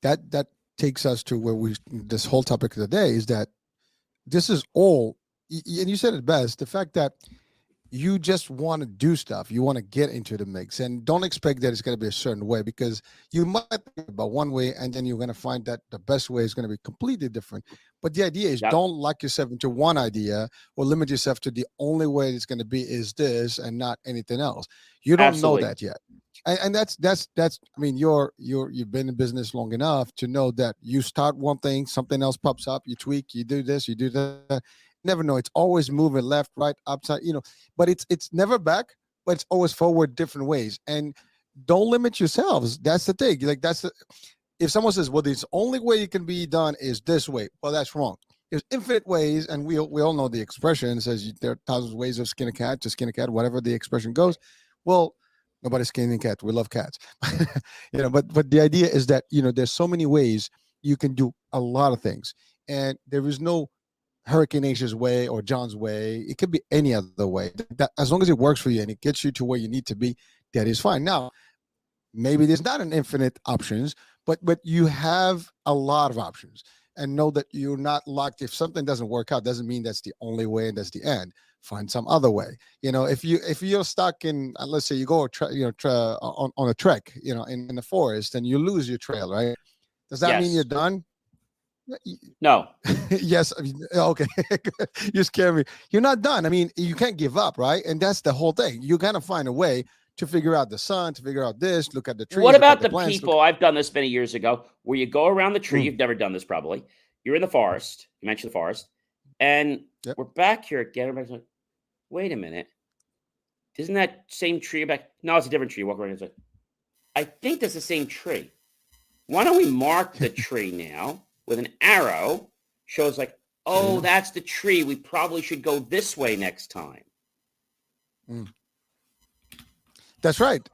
that takes us to where this whole topic of the day is that this is all, and you said it best, the fact that you just want to do stuff, you want to get into the mix, and don't expect that it's going to be a certain way, because you might think about one way and then you're going to find that the best way is going to be completely different. But the idea is don't lock yourself into one idea or limit yourself to the only way it's going to be is this and not anything else. You don't know that yet. And that's I mean, you've been in business long enough to know that you start one thing, something else pops up, you tweak, you do this, you do that. Never know. It's always moving left, right, upside, but it's never back, but it's always forward different ways. And don't limit yourselves. That's the thing. Like if someone says, well, the only way it can be done is this way, well, that's wrong. There's infinite ways, and we all know the expression says there are thousands of ways of skin a cat, to skin a cat, whatever the expression goes. Well, nobody's skinning cats. We love cats. But the idea is that, there's so many ways you can do a lot of things. And there is no Hurricane Asia's way or John's way. It could be any other way. That, as long as it works for you and it gets you to where you need to be, that is fine. Now, maybe there's not an infinite options, but you have a lot of options, and know that you're not locked. If something doesn't work out, doesn't mean that's the only way and that's the end. Find some other way. If you're stuck in, let's say you go on a trek, in the forest, and you lose your trail, right? Does that mean you're done? No. Yes. I mean, okay. You scare me. You're not done. I mean, you can't give up, right? And that's the whole thing. You gotta find a way to figure out the sun, to figure out this, look at the trees. What about the plants, people, I've done this many years ago, where you go around the tree. You've never done this probably. You're in the forest. You mentioned the forest. And we're back here again. Everybody's like, wait a minute. Isn't that same tree back? No, it's a different tree. Walk around and say, I think that's the same tree. Why don't we mark the tree now with an arrow? Shows like, oh, that's the tree. We probably should go this way next time. That's right.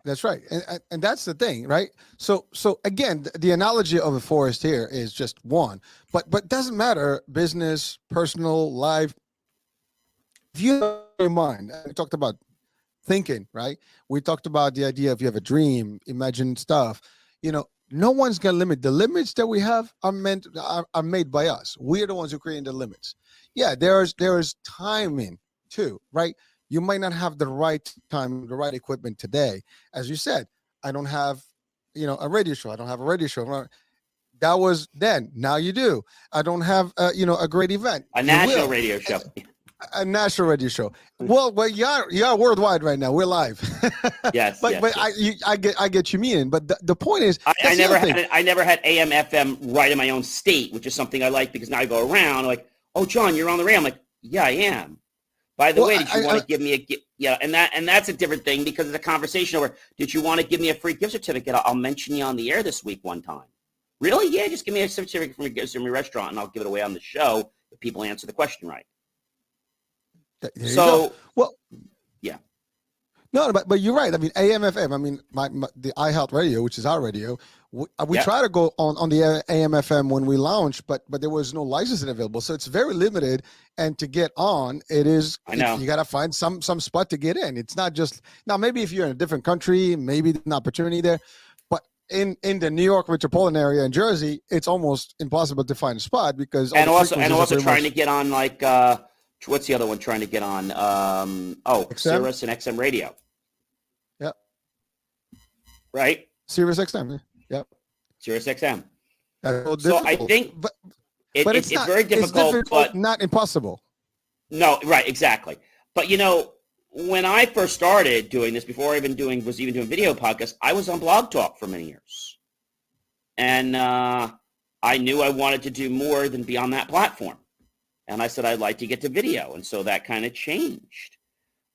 And that's the thing, right? So again, the analogy of a forest here is just one, but doesn't matter, business, personal, life. If you have your mind, we talked about thinking, right? We talked about the idea of you have a dream, imagine stuff, no one's going to limit. The limits that we have are made by us. We're the ones who create the limits. Yeah, there is timing too, right? You might not have the right time, the right equipment today. As you said, I don't have, a radio show. I don't have a radio show. That was then. Now you do. I don't have, a great event. A national radio show. A national radio show. Well, you are worldwide right now. We're live. Yes, but I get you meaning. But the point is, I never had AM FM right in my own state, which is something I like, because now I go around like, oh, John, you're on the radio. I'm like, yeah, I am. By the way, did you want to give me and that's a different thing, because it's a conversation over, did you want to give me a free gift certificate? I'll mention you on the air this week one time. Really? Yeah, just give me a certificate from your restaurant and I'll give it away on the show if people answer the question right. So, well, yeah. No, but you're right. I mean, AM, FM. I mean, the iHeart Radio, which is our radio. We try to go on the AM, FM when we launch, but there was no licensing available, so it's very limited. And to get on, you got to find some spot to get in. It's not just now. Maybe if you're in a different country, maybe there's an opportunity there. But in the New York metropolitan area in Jersey, it's almost impossible to find a spot, because also trying to get on like. What's the other one trying to get on? Sirius and XM Radio. Yeah. Right? Sirius XM. Yep. Sirius XM. So So I think but it's it's not. very It's difficult, difficult, but not impossible. no, right, exactly. But when I first started doing this, before I was even doing video podcasts, I was on Blog Talk for many years, and I knew I wanted to do more than be on that platform, and I said I'd like to get to video, and so that kind of changed.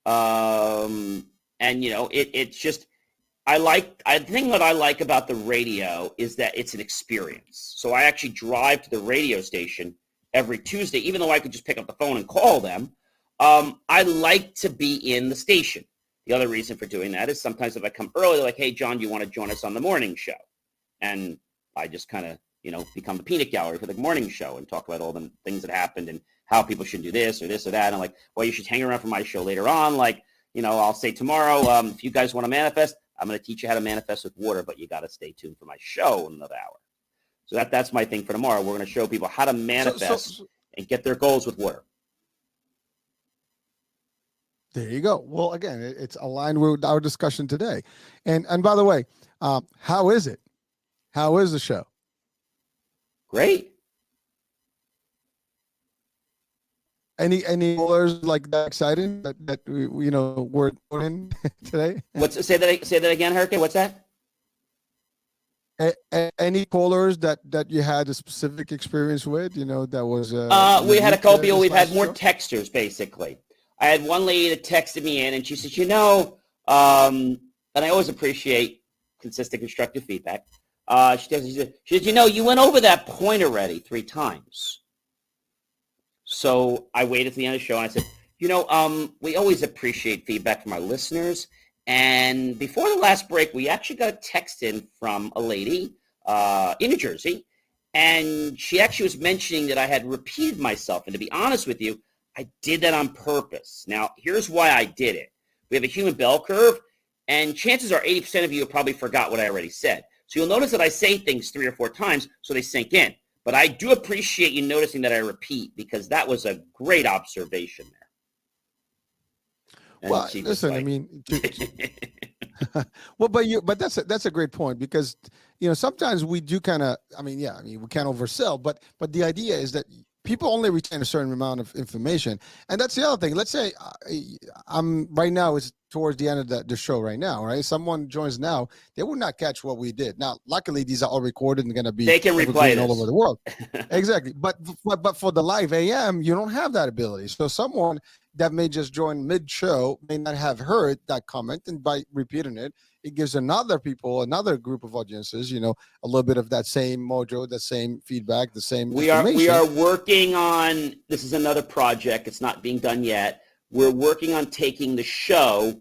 And it's just I think what I like about the radio is that it's an experience. So I actually drive to the radio station every Tuesday, even though I could just pick up the phone and call them. I like to be in the station. The other reason for doing that is sometimes if I come early, they're like, hey, John, do you want to join us on the morning show? And I just kind of, become the peanut gallery for the morning show and talk about all the things that happened and how people should do this or that. And I'm like, well, you should hang around for my show later on. Like, I'll say tomorrow, if you guys want to manifest, I'm going to teach you how to manifest with water, but you got to stay tuned for my show in another hour. So that's my thing for tomorrow. We're going to show people how to manifest and get their goals with water. There you go. Well, again, it's aligned with our discussion today. And by the way, how is it? How is the show? Great. Any callers like that exciting that we're in today? Say that again, Hurricane? What's that? Any callers that you had a specific experience with? That was. We had a couple. We've had more show? texters basically. I had one lady that texted me in, and she said, and I always appreciate consistent constructive feedback. She said, you went over that point already 3 times. So I waited to the end of the show, and I said, we always appreciate feedback from our listeners. And before the last break, we actually got a text in from a lady in New Jersey, and she actually was mentioning that I had repeated myself. And to be honest with you, I did that on purpose. Now, here's why I did it. We have a human bell curve, and chances are 80% of you have probably forgot what I already said. So you'll notice that I say things 3 or 4 times so they sink in. But I do appreciate you noticing that I repeat, because that was a great observation there. And well, listen, I mean, but that's a great point, because sometimes we do kind of, we can't oversell, but the idea is that people only retain a certain amount of information, and that's the other thing. Let's say I'm right now is towards the end of the show right now, right? Someone joins now, they will not catch what we did. Now, luckily, these are all recorded and going to be they can replay all over the world. Exactly, but for the live AM, you don't have that ability. So someone that may just join mid-show may not have heard that comment, and by repeating it, it gives another group of audiences, a little bit of that same mojo, the same feedback, the same information. We are working on, this is another project. It's not being done yet. We're working on taking the show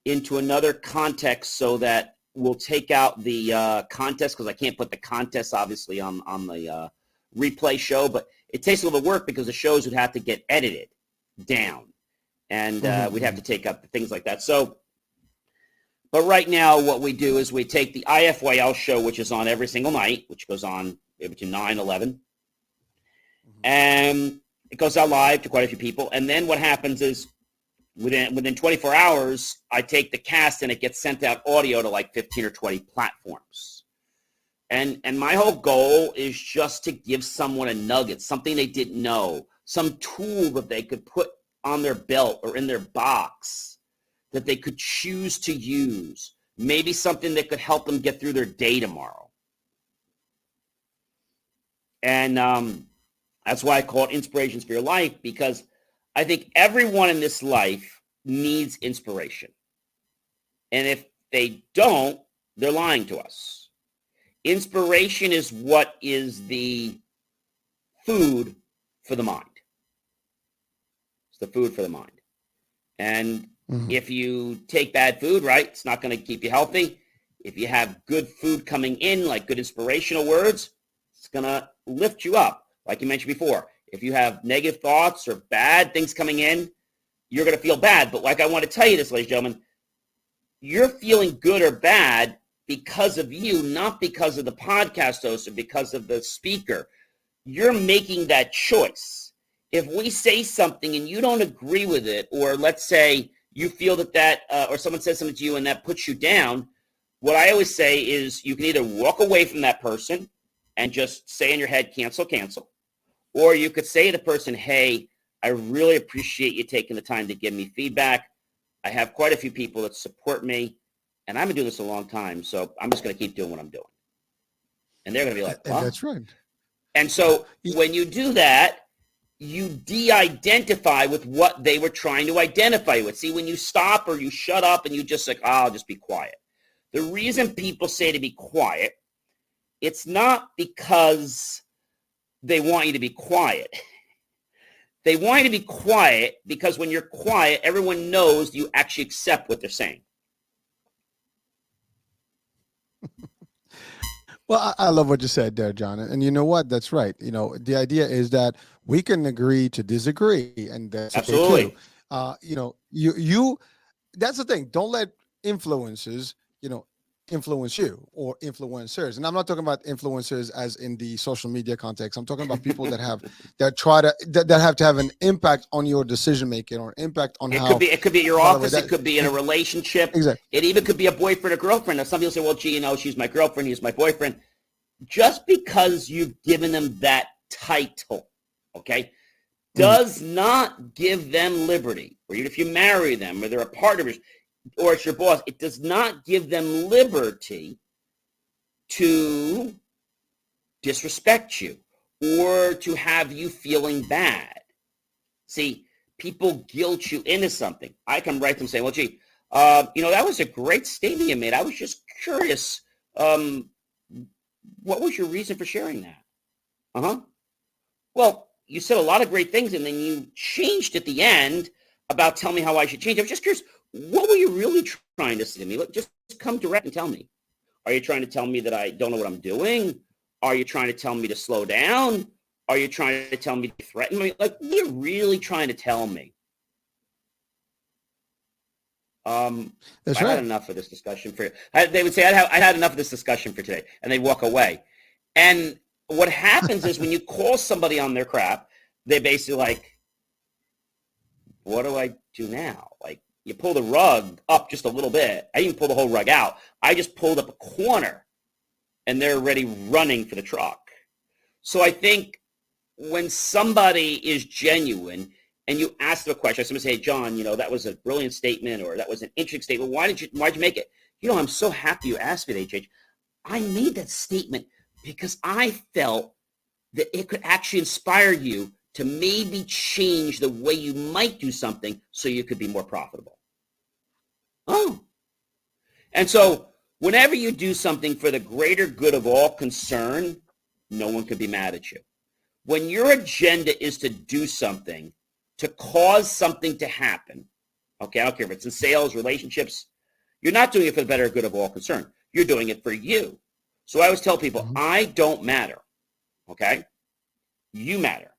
into another context so that we'll take out the contest, because I can't put the contest, obviously, on the replay show, but it takes a little bit of work because the shows would have to get edited down, and we'd have to take up things like that. So, but right now, what we do is we take the IFYL show, which is on every single night, which goes on between 9 and 11. And it goes out live to quite a few people. And then what happens is within 24 hours, I take the cast and it gets sent out audio to like 15 or 20 platforms. And my whole goal is just to give someone a nugget, something they didn't know, some tool that they could put on their belt or in their box that they could choose to use, maybe something that could help them get through their day tomorrow. And that's why I call it Inspirations for Your Life, because I think everyone in this life needs inspiration. And if they don't, they're lying to us. Inspiration is what is the food for the mind. It's the food for the mind. And if you take bad food, right, it's not going to keep you healthy. If you have good food coming in, like good inspirational words, it's going to lift you up. Like you mentioned before, if you have negative thoughts or bad things coming in, you're going to feel bad. But like I want to tell you this, ladies and gentlemen, you're feeling good or bad because of you, not because of the podcast host or because of the speaker. You're making that choice. If we say something and you don't agree with it, or let's say you feel that or someone says something to you and that puts you down, what I always say is you can either walk away from that person and just say in your head, cancel, cancel. Or you could say to the person, hey, I really appreciate you taking the time to give me feedback. I have quite a few people that support me, and I've been doing this a long time, so I'm just going to keep doing what I'm doing. And they're going to be like, And that's right. And so when you do that, you de-identify with what they were trying to identify with. See, when you stop or you shut up and you just like, oh, I'll just be quiet. The reason people say to be quiet, it's not because they want you to be quiet. They want you to be quiet because when you're quiet, everyone knows you actually accept what they're saying. Well, I love what you said there, John. And you know what? That's right. You know, the idea is that we can agree to disagree, and that's Absolutely. okay too. You know, you that's the thing. Don't let influences, influence you or influencers. And I'm not talking about influencers as in the social media context. I'm talking about people that have that have to have an impact on your decision making or impact on It how. could be at your by the way, office. It could be in a relationship. Exactly. It even could be a boyfriend or girlfriend. Now, some people say, well, gee, she's my girlfriend. He's my boyfriend. Just because you've given them that title, okay, does not give them liberty. Or even if you marry them or they're a partner or it's your boss, it does not give them liberty to disrespect you or to have you feeling bad. See, people guilt you into something. I can write them saying, well, gee, that was a great statement you made. I was just curious. What was your reason for sharing that? Well, you said a lot of great things, and then you changed at the end about tell me how I should change. I was just curious, what were you really trying to say to me? Look, just come direct and tell me. Are you trying to tell me that I don't know what I'm doing? Are you trying to tell me to slow down? Are you trying to tell me to threaten me? Like, what are you really trying to tell me? That's I right. had enough of this discussion for you. They would say, I had enough of this discussion for today, and they walk away. And what happens is when you call somebody on their crap, they basically like, what do I do now? Like, you pull the rug up just a little bit. I didn't pull the whole rug out. I just pulled up a corner, and they're already running for the truck. So I think when somebody is genuine and you ask them a question, somebody say, hey, John, that was a brilliant statement or that was an interesting statement. Why'd you make it? I'm so happy you asked me that, HH. I made that statement because I felt that it could actually inspire you to maybe change the way you might do something so you could be more profitable. Oh. And so whenever you do something for the greater good of all concerned, no one could be mad at you. When your agenda is to do something, to cause something to happen, okay, I don't care if it's in sales, relationships, you're not doing it for the better good of all concerned. You're doing it for you. So I always tell people, I don't matter, okay? You matter.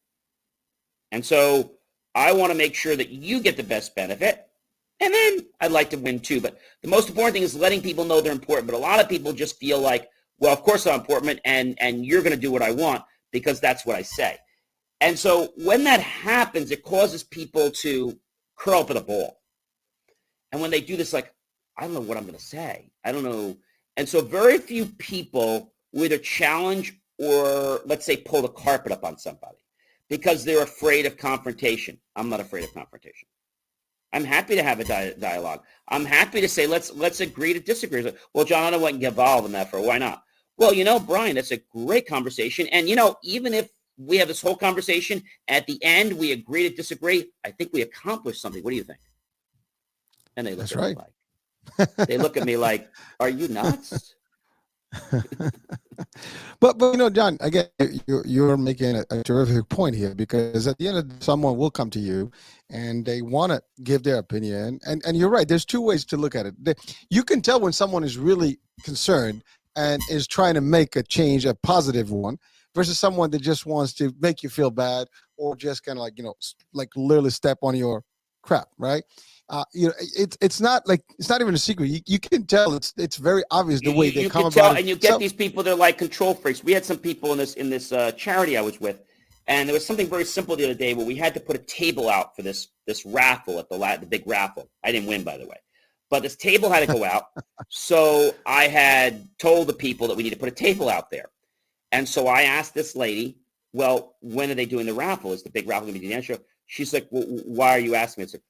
And so I want to make sure that you get the best benefit. And then I'd like to win too. But the most important thing is letting people know they're important. But a lot of people just feel like, well, of course I'm important and you're going to do what I want because that's what I say. And so when that happens, it causes people to curl up in a ball. And when they do this, like, I don't know what I'm going to say. I don't know. And so very few people will either challenge or, let's say, pull the carpet up on somebody because they're afraid of confrontation. I'm not afraid of confrontation. I'm happy to have a dialogue. I'm happy to say, let's agree to disagree. Well, John, I don't want to get involved in that why not? Well, Brian, that's a great conversation. And, even if we have this whole conversation, at the end, we agree to disagree, I think we accomplished something. What do you think? And they look at me like, they look at me like, are you nuts? but John, again, you're making a terrific point here because at the end of the day, someone will come to you and they want to give their opinion. And you're right. There's two ways to look at it. You can tell when someone is really concerned and is trying to make a change, a positive one, versus someone that just wants to make you feel bad or just kind of like literally step on your crap, right? It's not even a secret. You can tell it's very obvious the way they come about it. And you get these people, they're like control freaks. We had some people in this charity I was with, and there was something very simple the other day where we had to put a table out for this raffle at the big raffle. I didn't win, by the way. but this table had to go out. So I had told the people that we need to put a table out there. And so I asked this lady, well, when are they doing the raffle? Is the big raffle going to be the end show? She's like, well, why are you asking me? I said,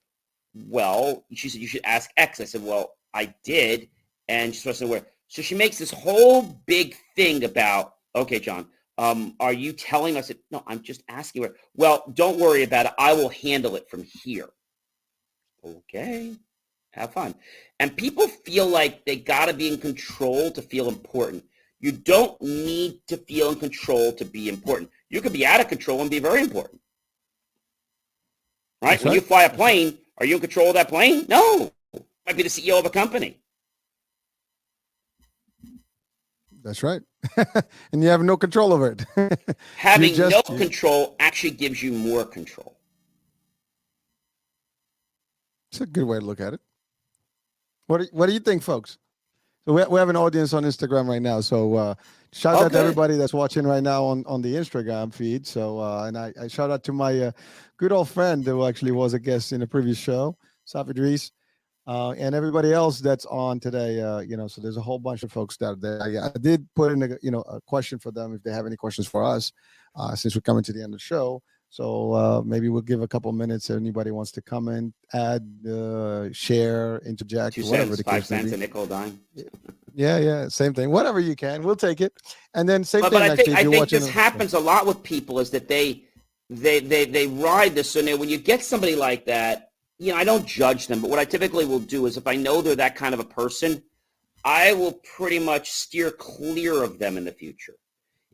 well, she said, you should ask X. I said, well, I did. And she's supposed to know where. So she makes this whole big thing about, okay, John, are you telling us? No, I'm just asking where. Well, don't worry about it. I will handle it from here. Okay, have fun. And people feel like they got to be in control to feel important. You don't need to feel in control to be important. You could be out of control and be very important. Right? That's When right. you fly a plane, are you in control of that plane? No. You might be the CEO of a company. That's right. And you have no control over it. Having You no just- control actually gives you more control. It's a good way to look at it. What do you think, folks? So we have an audience on Instagram right now. So shout out to Okay. everybody that's watching right now on the Instagram feed. So and I shout out to my good old friend who actually was a guest in a previous show, Safi Idris, and everybody else that's on today. So there's a whole bunch of folks out there. I did put in a question for them if they have any questions for us, since we're coming to the end of the show. So maybe we'll give a couple minutes if anybody wants to comment, add, share, interject, 2 whatever cents, the 5 case may cents, be. a nickel, a dime. Yeah, same thing. Whatever you can, we'll take it. And then same But thing. I Actually, think if you're watching, this happens a lot with people is that they ride this. So now when you get somebody like that, I don't judge them. But what I typically will do is if I know they're that kind of a person, I will pretty much steer clear of them in the future.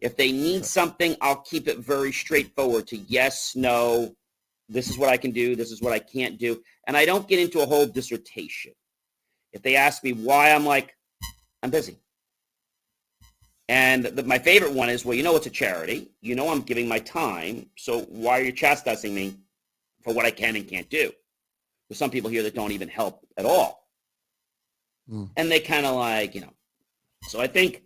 If they need something, I'll keep it very straightforward to yes, no, this is what I can do, this is what I can't do. And I don't get into a whole dissertation. If they ask me why, I'm like, I'm busy. And my favorite one is, well, it's a charity. I'm giving my time. So why are you chastising me for what I can and can't do? There's some people here that don't even help at all. And they kind of like, So I think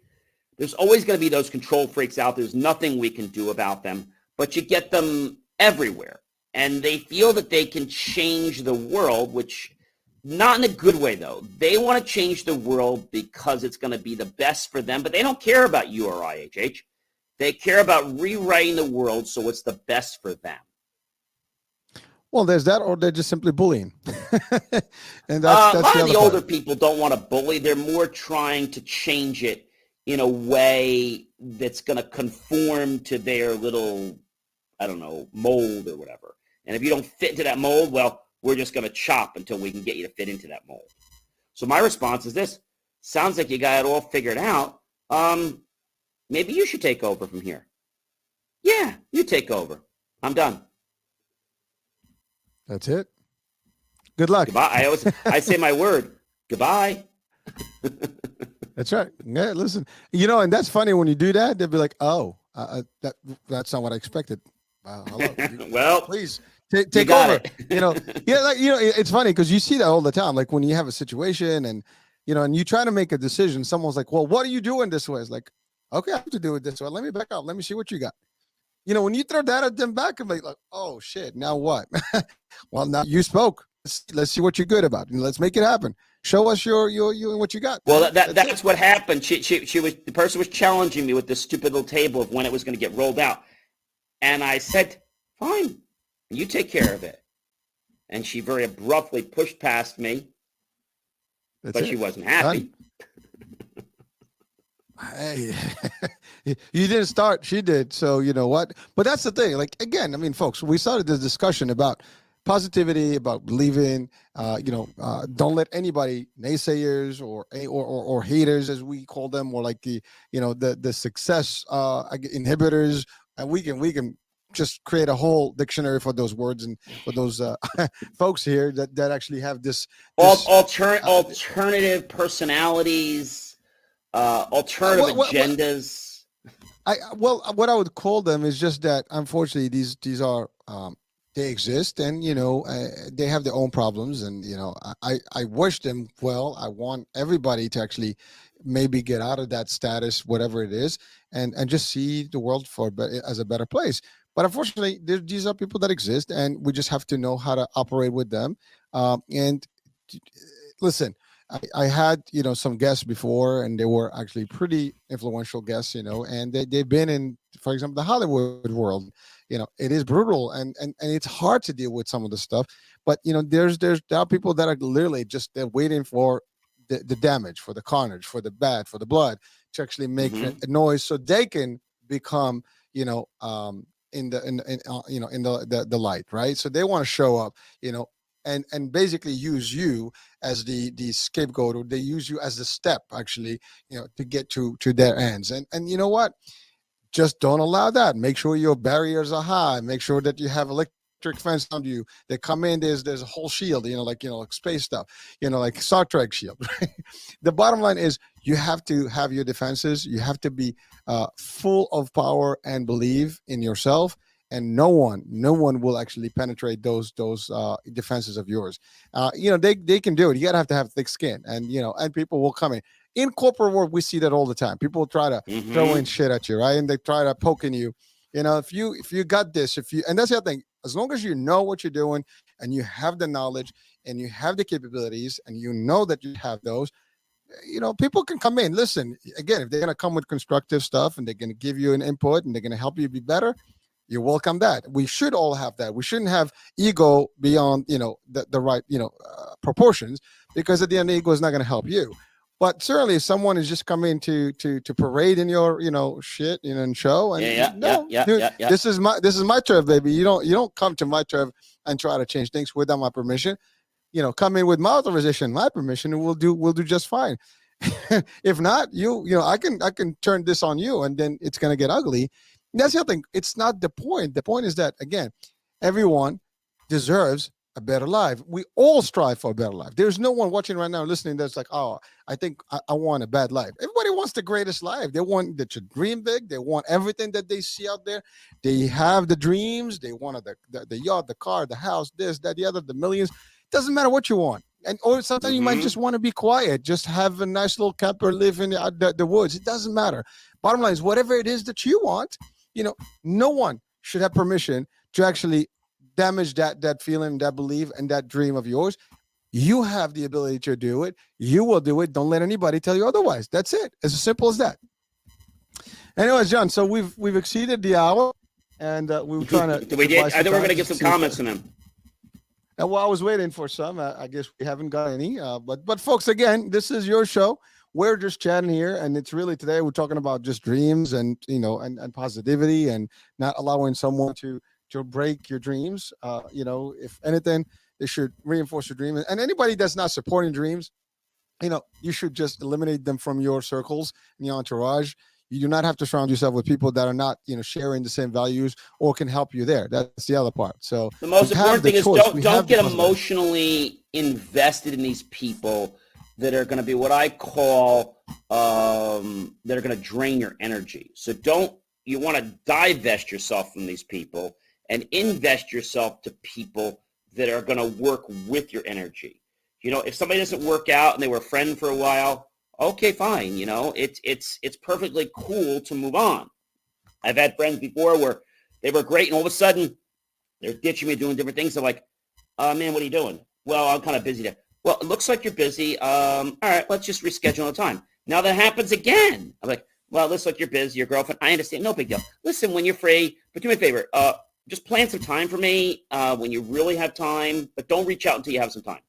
there's always going to be those control freaks out. There's nothing we can do about them. But you get them everywhere. And they feel that they can change the world, which not in a good way, though. They want to change the world because it's going to be the best for them, but they don't care about you or IHH. They care about rewriting the world so it's the best for them. well, there's that, or they're just simply bullying. And A that's lot the of other the part. older people don't want to bully. They're more trying to change it in a way that's going to conform to their little, I don't know, mold or whatever. And if you don't fit into that mold, well, we're just going to chop until we can get you to fit into that mold. So my response is this. Sounds like you got it all figured out. Maybe you should take over from here. Yeah, you take over. I'm done. That's it. Good luck. Goodbye. I say my word. Goodbye. That's right. Yeah, listen, and that's funny when you do that. They'll be like, "Oh, that's not what I expected." Hello. Well, Please you take got over. it. It's funny because you see that all the time. Like when you have a situation and and you try to make a decision, someone's like, "Well, what are you doing this way?" It's like, "Okay, I have to do it this way. Let me back up. Let me see what you got." When you throw that at them back, I'm like, "Oh shit, now what?" Well, now you spoke. Let's see what you're good about, and let's make it happen. Show us your what you got. Well, that's it. what happened. The person was challenging me with this stupid little table of when it was going to get rolled out. And I said, fine, you take care of it. And she very abruptly pushed past me, but she wasn't happy. Hey, you didn't start, she did. So you know what? But that's the thing. Like, again, I mean, folks, we started this discussion about positivity, about believing, don't let anybody, naysayers or haters, as we call them, or like the success inhibitors, and we can just create a whole dictionary for those words and for those folks here that actually have this alternative personalities, alternative agendas. What I would call them is just that, unfortunately, these are they exist, and they have their own problems, and I wish them well. I want everybody to actually maybe get out of that status, whatever it is, and just see the world as a better place. But unfortunately, these are people that exist, and we just have to know how to operate with them. And listen, I had, some guests before, and they were actually pretty influential guests, and they've been in, for example, the Hollywood world. It is brutal, and it's hard to deal with some of the stuff. But there are people that are literally just they're waiting for the damage, for the carnage, for the bad, for the blood to actually make Hmm. a noise, so they can become, in the light, right? So they want to show up, and basically use you as the scapegoat, or they use you as the step, actually, to get to their ends. And you know what, just don't allow that. Make sure your barriers are high. Make sure that you have electric fence around you. They come in, there's a whole shield, like space stuff, like Star Trek shield. Right? The bottom line is you have to have your defenses. You have to be full of power and believe in yourself. And no one will actually penetrate those defenses of yours. They can do it. You gotta have to have thick skin, and people will come in corporate world. We see that all the time. People try to throw in Hmm. shit at you, right? And they try to poking you. If you got this, if you and that's the other thing. As long as you know what you're doing and you have the knowledge and you have the capabilities and you know that you have those, people can come in. Listen, again, if they're gonna come with constructive stuff and they're gonna give you an input and they're gonna help you be better, you welcome that. We should all have that. We shouldn't have ego beyond the right proportions, because at the end, the ego is not going to help you. But certainly, if someone is just coming to parade in your shit and show, Yeah, and yeah, yeah, no, yeah, dude, yeah, yeah. this is my turf, baby. You don't come to my turf and try to change things without my permission. Come in with my authorization, my permission, and we'll do just fine. If not, I can turn this on you, and then it's gonna get ugly. And that's the other thing. It's not the point. The point is that, again, everyone deserves a better life. We all strive for a better life. There's no one watching right now listening that's like, oh, I think I want a bad life. Everybody wants the greatest life. They want that to dream big. They want everything that they see out there. They have the dreams. They want the yacht, the car, the house, this, that, the other, the millions. Doesn't matter what you want. And or sometimes you might Hmm. just want to be quiet, just have a nice little camper, live in the woods. It doesn't matter. Bottom line is, whatever it is that you want, you know, no one should have permission to actually damage that feeling, that belief, and that dream of yours. You have the ability to do it. You will do it. Don't let anybody tell you otherwise. That's it. It's as simple as that. Anyways, John. So we've exceeded the hour, and we were trying to We buy did. I some think we're time gonna to get some see if. comments from him. And while I was waiting for some, I guess we haven't got any. But folks, again, this is your show. We're just chatting here, and it's really today we're talking about just dreams and and positivity, and not allowing someone to break your dreams. If anything, they should reinforce your dream. And anybody that's not supporting dreams, you should just eliminate them from your circles and your entourage. You do not have to surround yourself with people that are not, sharing the same values or can help you there. That's the other part. So The we most have important the thing is choice. don't We don't have the get possibility. emotionally invested in these people that are going to be what I call that are going to drain your energy. So don't you want to divest yourself from these people and invest yourself to people that are going to work with your energy. If somebody doesn't work out and they were a friend for a while, okay, fine. It's perfectly cool to move on. I've had friends before where they were great and all of a sudden they're ditching me, doing different things. They're like, man, what are you doing? Well, I'm kind of busy there. Well, it looks like you're busy. All right, let's just reschedule the time. Now that happens again. I'm like, well, it looks like you're busy. Your girlfriend, I understand. No big deal. Listen, when you're free, but do me a favor. Just plan some time for me when you really have time, but don't reach out until you have some time.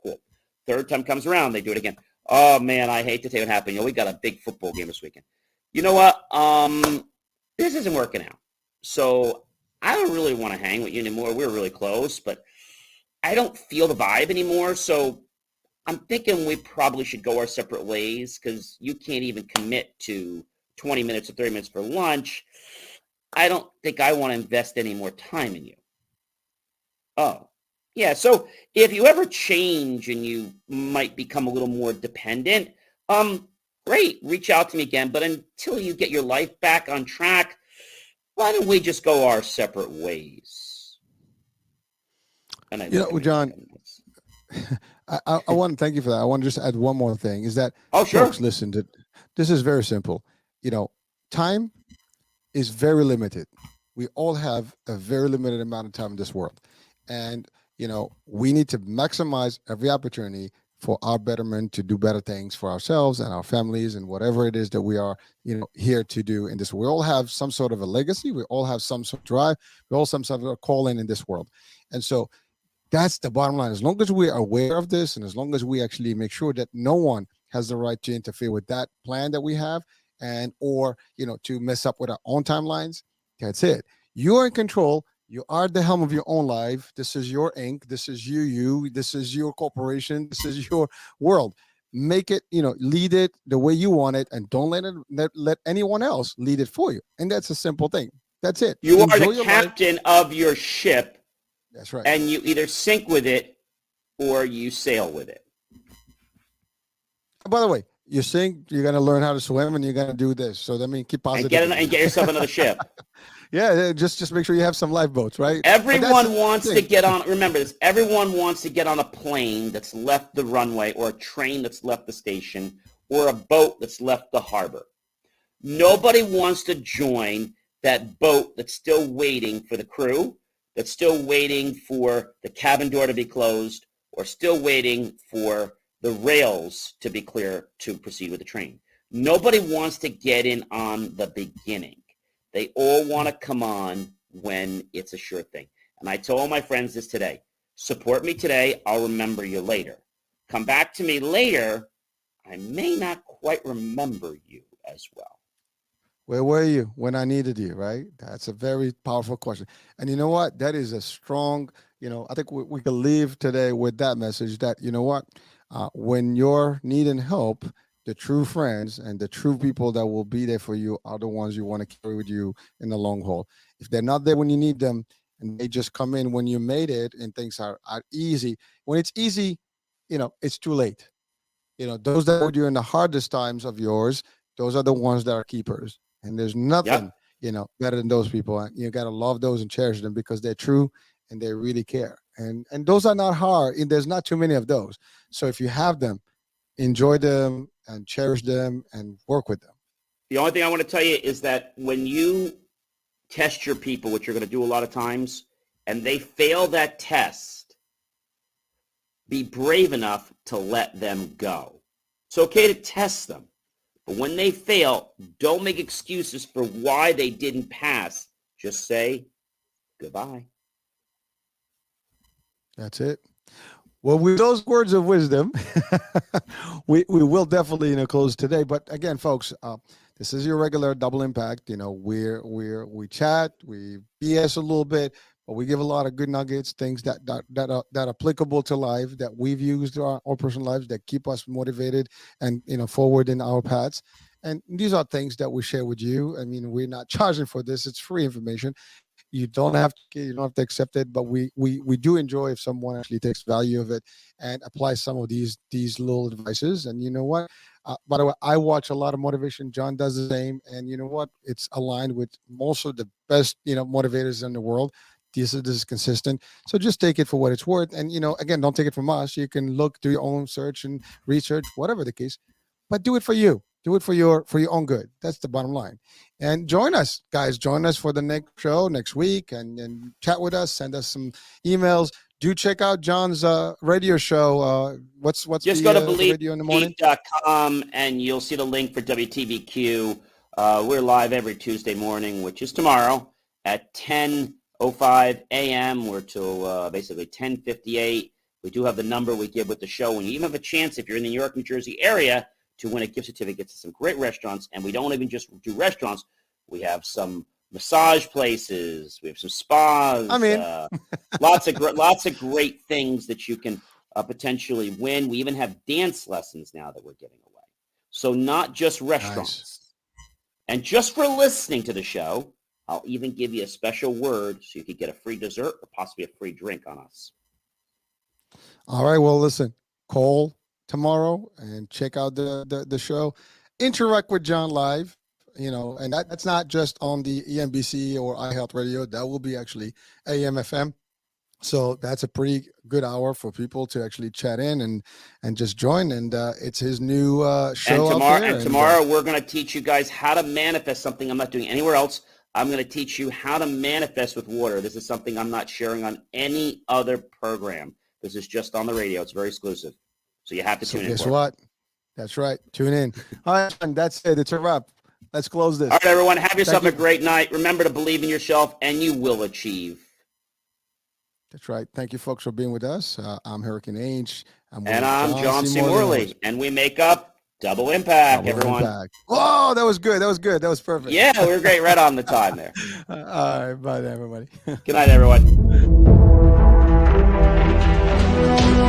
Cool. Third time comes around, they do it again. Oh, man, I hate to tell you what happened. We got a big football game this weekend. You know what? This isn't working out. So I don't really want to hang with you anymore. We're really close, but I don't feel the vibe anymore. So I'm thinking we probably should go our separate ways because you can't even commit to 20 minutes or 30 minutes for lunch. I don't think I want to invest any more time in you. Oh, yeah. So if you ever change and you might become a little more dependent, great. Reach out to me again. But until you get your life back on track, why don't we just go our separate ways? And I look at me like John, I'm nuts. I want to thank you for that. I want to just add one more thing is that, Oh, folks, sure. listen, this is very simple. Time is very limited. We all have a very limited amount of time in this world. And, we need to maximize every opportunity for our betterment, to do better things for ourselves and our families and whatever it is that we are, here to do in this. We all have some sort of a legacy. We all have some sort of drive. We all some sort of a calling in this world. And so that's the bottom line. As long as we are aware of this, and as long as we actually make sure that no one has the right to interfere with that plan that we have, and or to mess up with our own timelines, that's it. You're in control. You are at the helm of your own life. This is your ink. This is you. This is your corporation. This is your world. Make it, lead it the way you want it, and don't let anyone else lead it for you. And that's a simple thing. That's it. You are Enjoy the your captain of your ship, That's right. and you either sink with it or you sail with it. By the way, you sing, you're gonna learn how to swim, and you're gonna do this. So that means keep positive. And get yourself another ship. Yeah, just make sure you have some lifeboats, right? Everyone wants to get on. Remember this. Everyone wants to get on a plane that's left the runway, or a train that's left the station, or a boat that's left the harbor. Nobody wants to join that boat that's still waiting for the crew, that's still waiting for the cabin door to be closed, or still waiting for the rails to be clear to proceed with the train. Nobody wants to get in on the beginning. They all want to come on when it's a sure thing. And I told my friends this today. Support me today, I'll remember you later. Come back to me later, I may not quite remember you as well. Where were you when I needed you, right? That's a very powerful question. And you know what? That is a strong, I think we can leave today with that message that, when you're needing help, the true friends and the true people that will be there for you are the ones you want to carry with you in the long haul. If they're not there when you need them, and they just come in when you made it and things are easy, when it's easy, it's too late. Those that were during the hardest times of yours, those are the ones that are keepers. And there's nothing, better than those people. And you got to love those and cherish them because they're true and they really care. And those are not hard. And there's not too many of those. So if you have them, enjoy them and cherish them and work with them. The only thing I want to tell you is that when you test your people, which you're going to do a lot of times, and they fail that test, be brave enough to let them go. It's okay to test them, but when they fail, don't make excuses for why they didn't pass. Just say goodbye. That's it. Well, with those words of wisdom, we will definitely close today. But again, folks, this is your regular Double Impact. We chat, we BS a little bit, but we give a lot of good nuggets, things that are applicable to life that we've used in our personal lives that keep us motivated and forward in our paths. And these are things that we share with you. I mean, we're not charging for this; it's free information. You don't have to accept it, but we do enjoy if someone actually takes value of it and applies some of these little advices. And you know what? By the way, I watch a lot of motivation. John does the same, and you know what? It's aligned with most of the best motivators in the world. This is consistent. So just take it for what it's worth. And again, don't take it from us. You can do your own search and research, whatever the case, but do it for you. Do it for your own good. That's the bottom line. And join us, guys. Join us for the next show next week and chat with us. Send us some emails. Do check out John's radio show. What's just go to radio in the morning? BelieveTV.com and you'll see the link for WTVQ. We're live every Tuesday morning, which is tomorrow at 10:05 a.m. We're till basically 10:58. We do have the number we give with the show, and you even have a chance if you're in the New York, New Jersey area to win a gift certificate to some great restaurants. And we don't even just do restaurants. We have some massage places. We have some spas. Lots of great things that you can potentially win. We even have dance lessons now that we're giving away. So not just restaurants. Nice. And just for listening to the show, I'll even give you a special word so you could get a free dessert or possibly a free drink on us. All right. Well, listen, call tomorrow and check out the show. Interact with John live, and that's not just on the EMBC or iHealth Radio. That will be actually AM FM. So that's a pretty good hour for people to actually chat in and just join. And it's his new show. And tomorrow we're going to teach you guys how to manifest something I'm not doing anywhere else. I'm going to teach you how to manifest with water. This is something I'm not sharing on any other program. This is just on the radio. It's very exclusive. So you have to So tune in. guess for it. what? That's right. Tune in. All right, and that's it. It's a wrap. Let's close this. All right, everyone. Have yourself Thank a you. great night. Remember to believe in yourself, and you will achieve. That's right. Thank you, folks, for being with us. I'm Hurricane H. And I'm John C. Morley, and we make up Double Impact, everyone. Impact. Whoa, that was good. That was good. That was perfect. Yeah, we were great right on the time there. All right. Bye, everybody. Good night, everyone.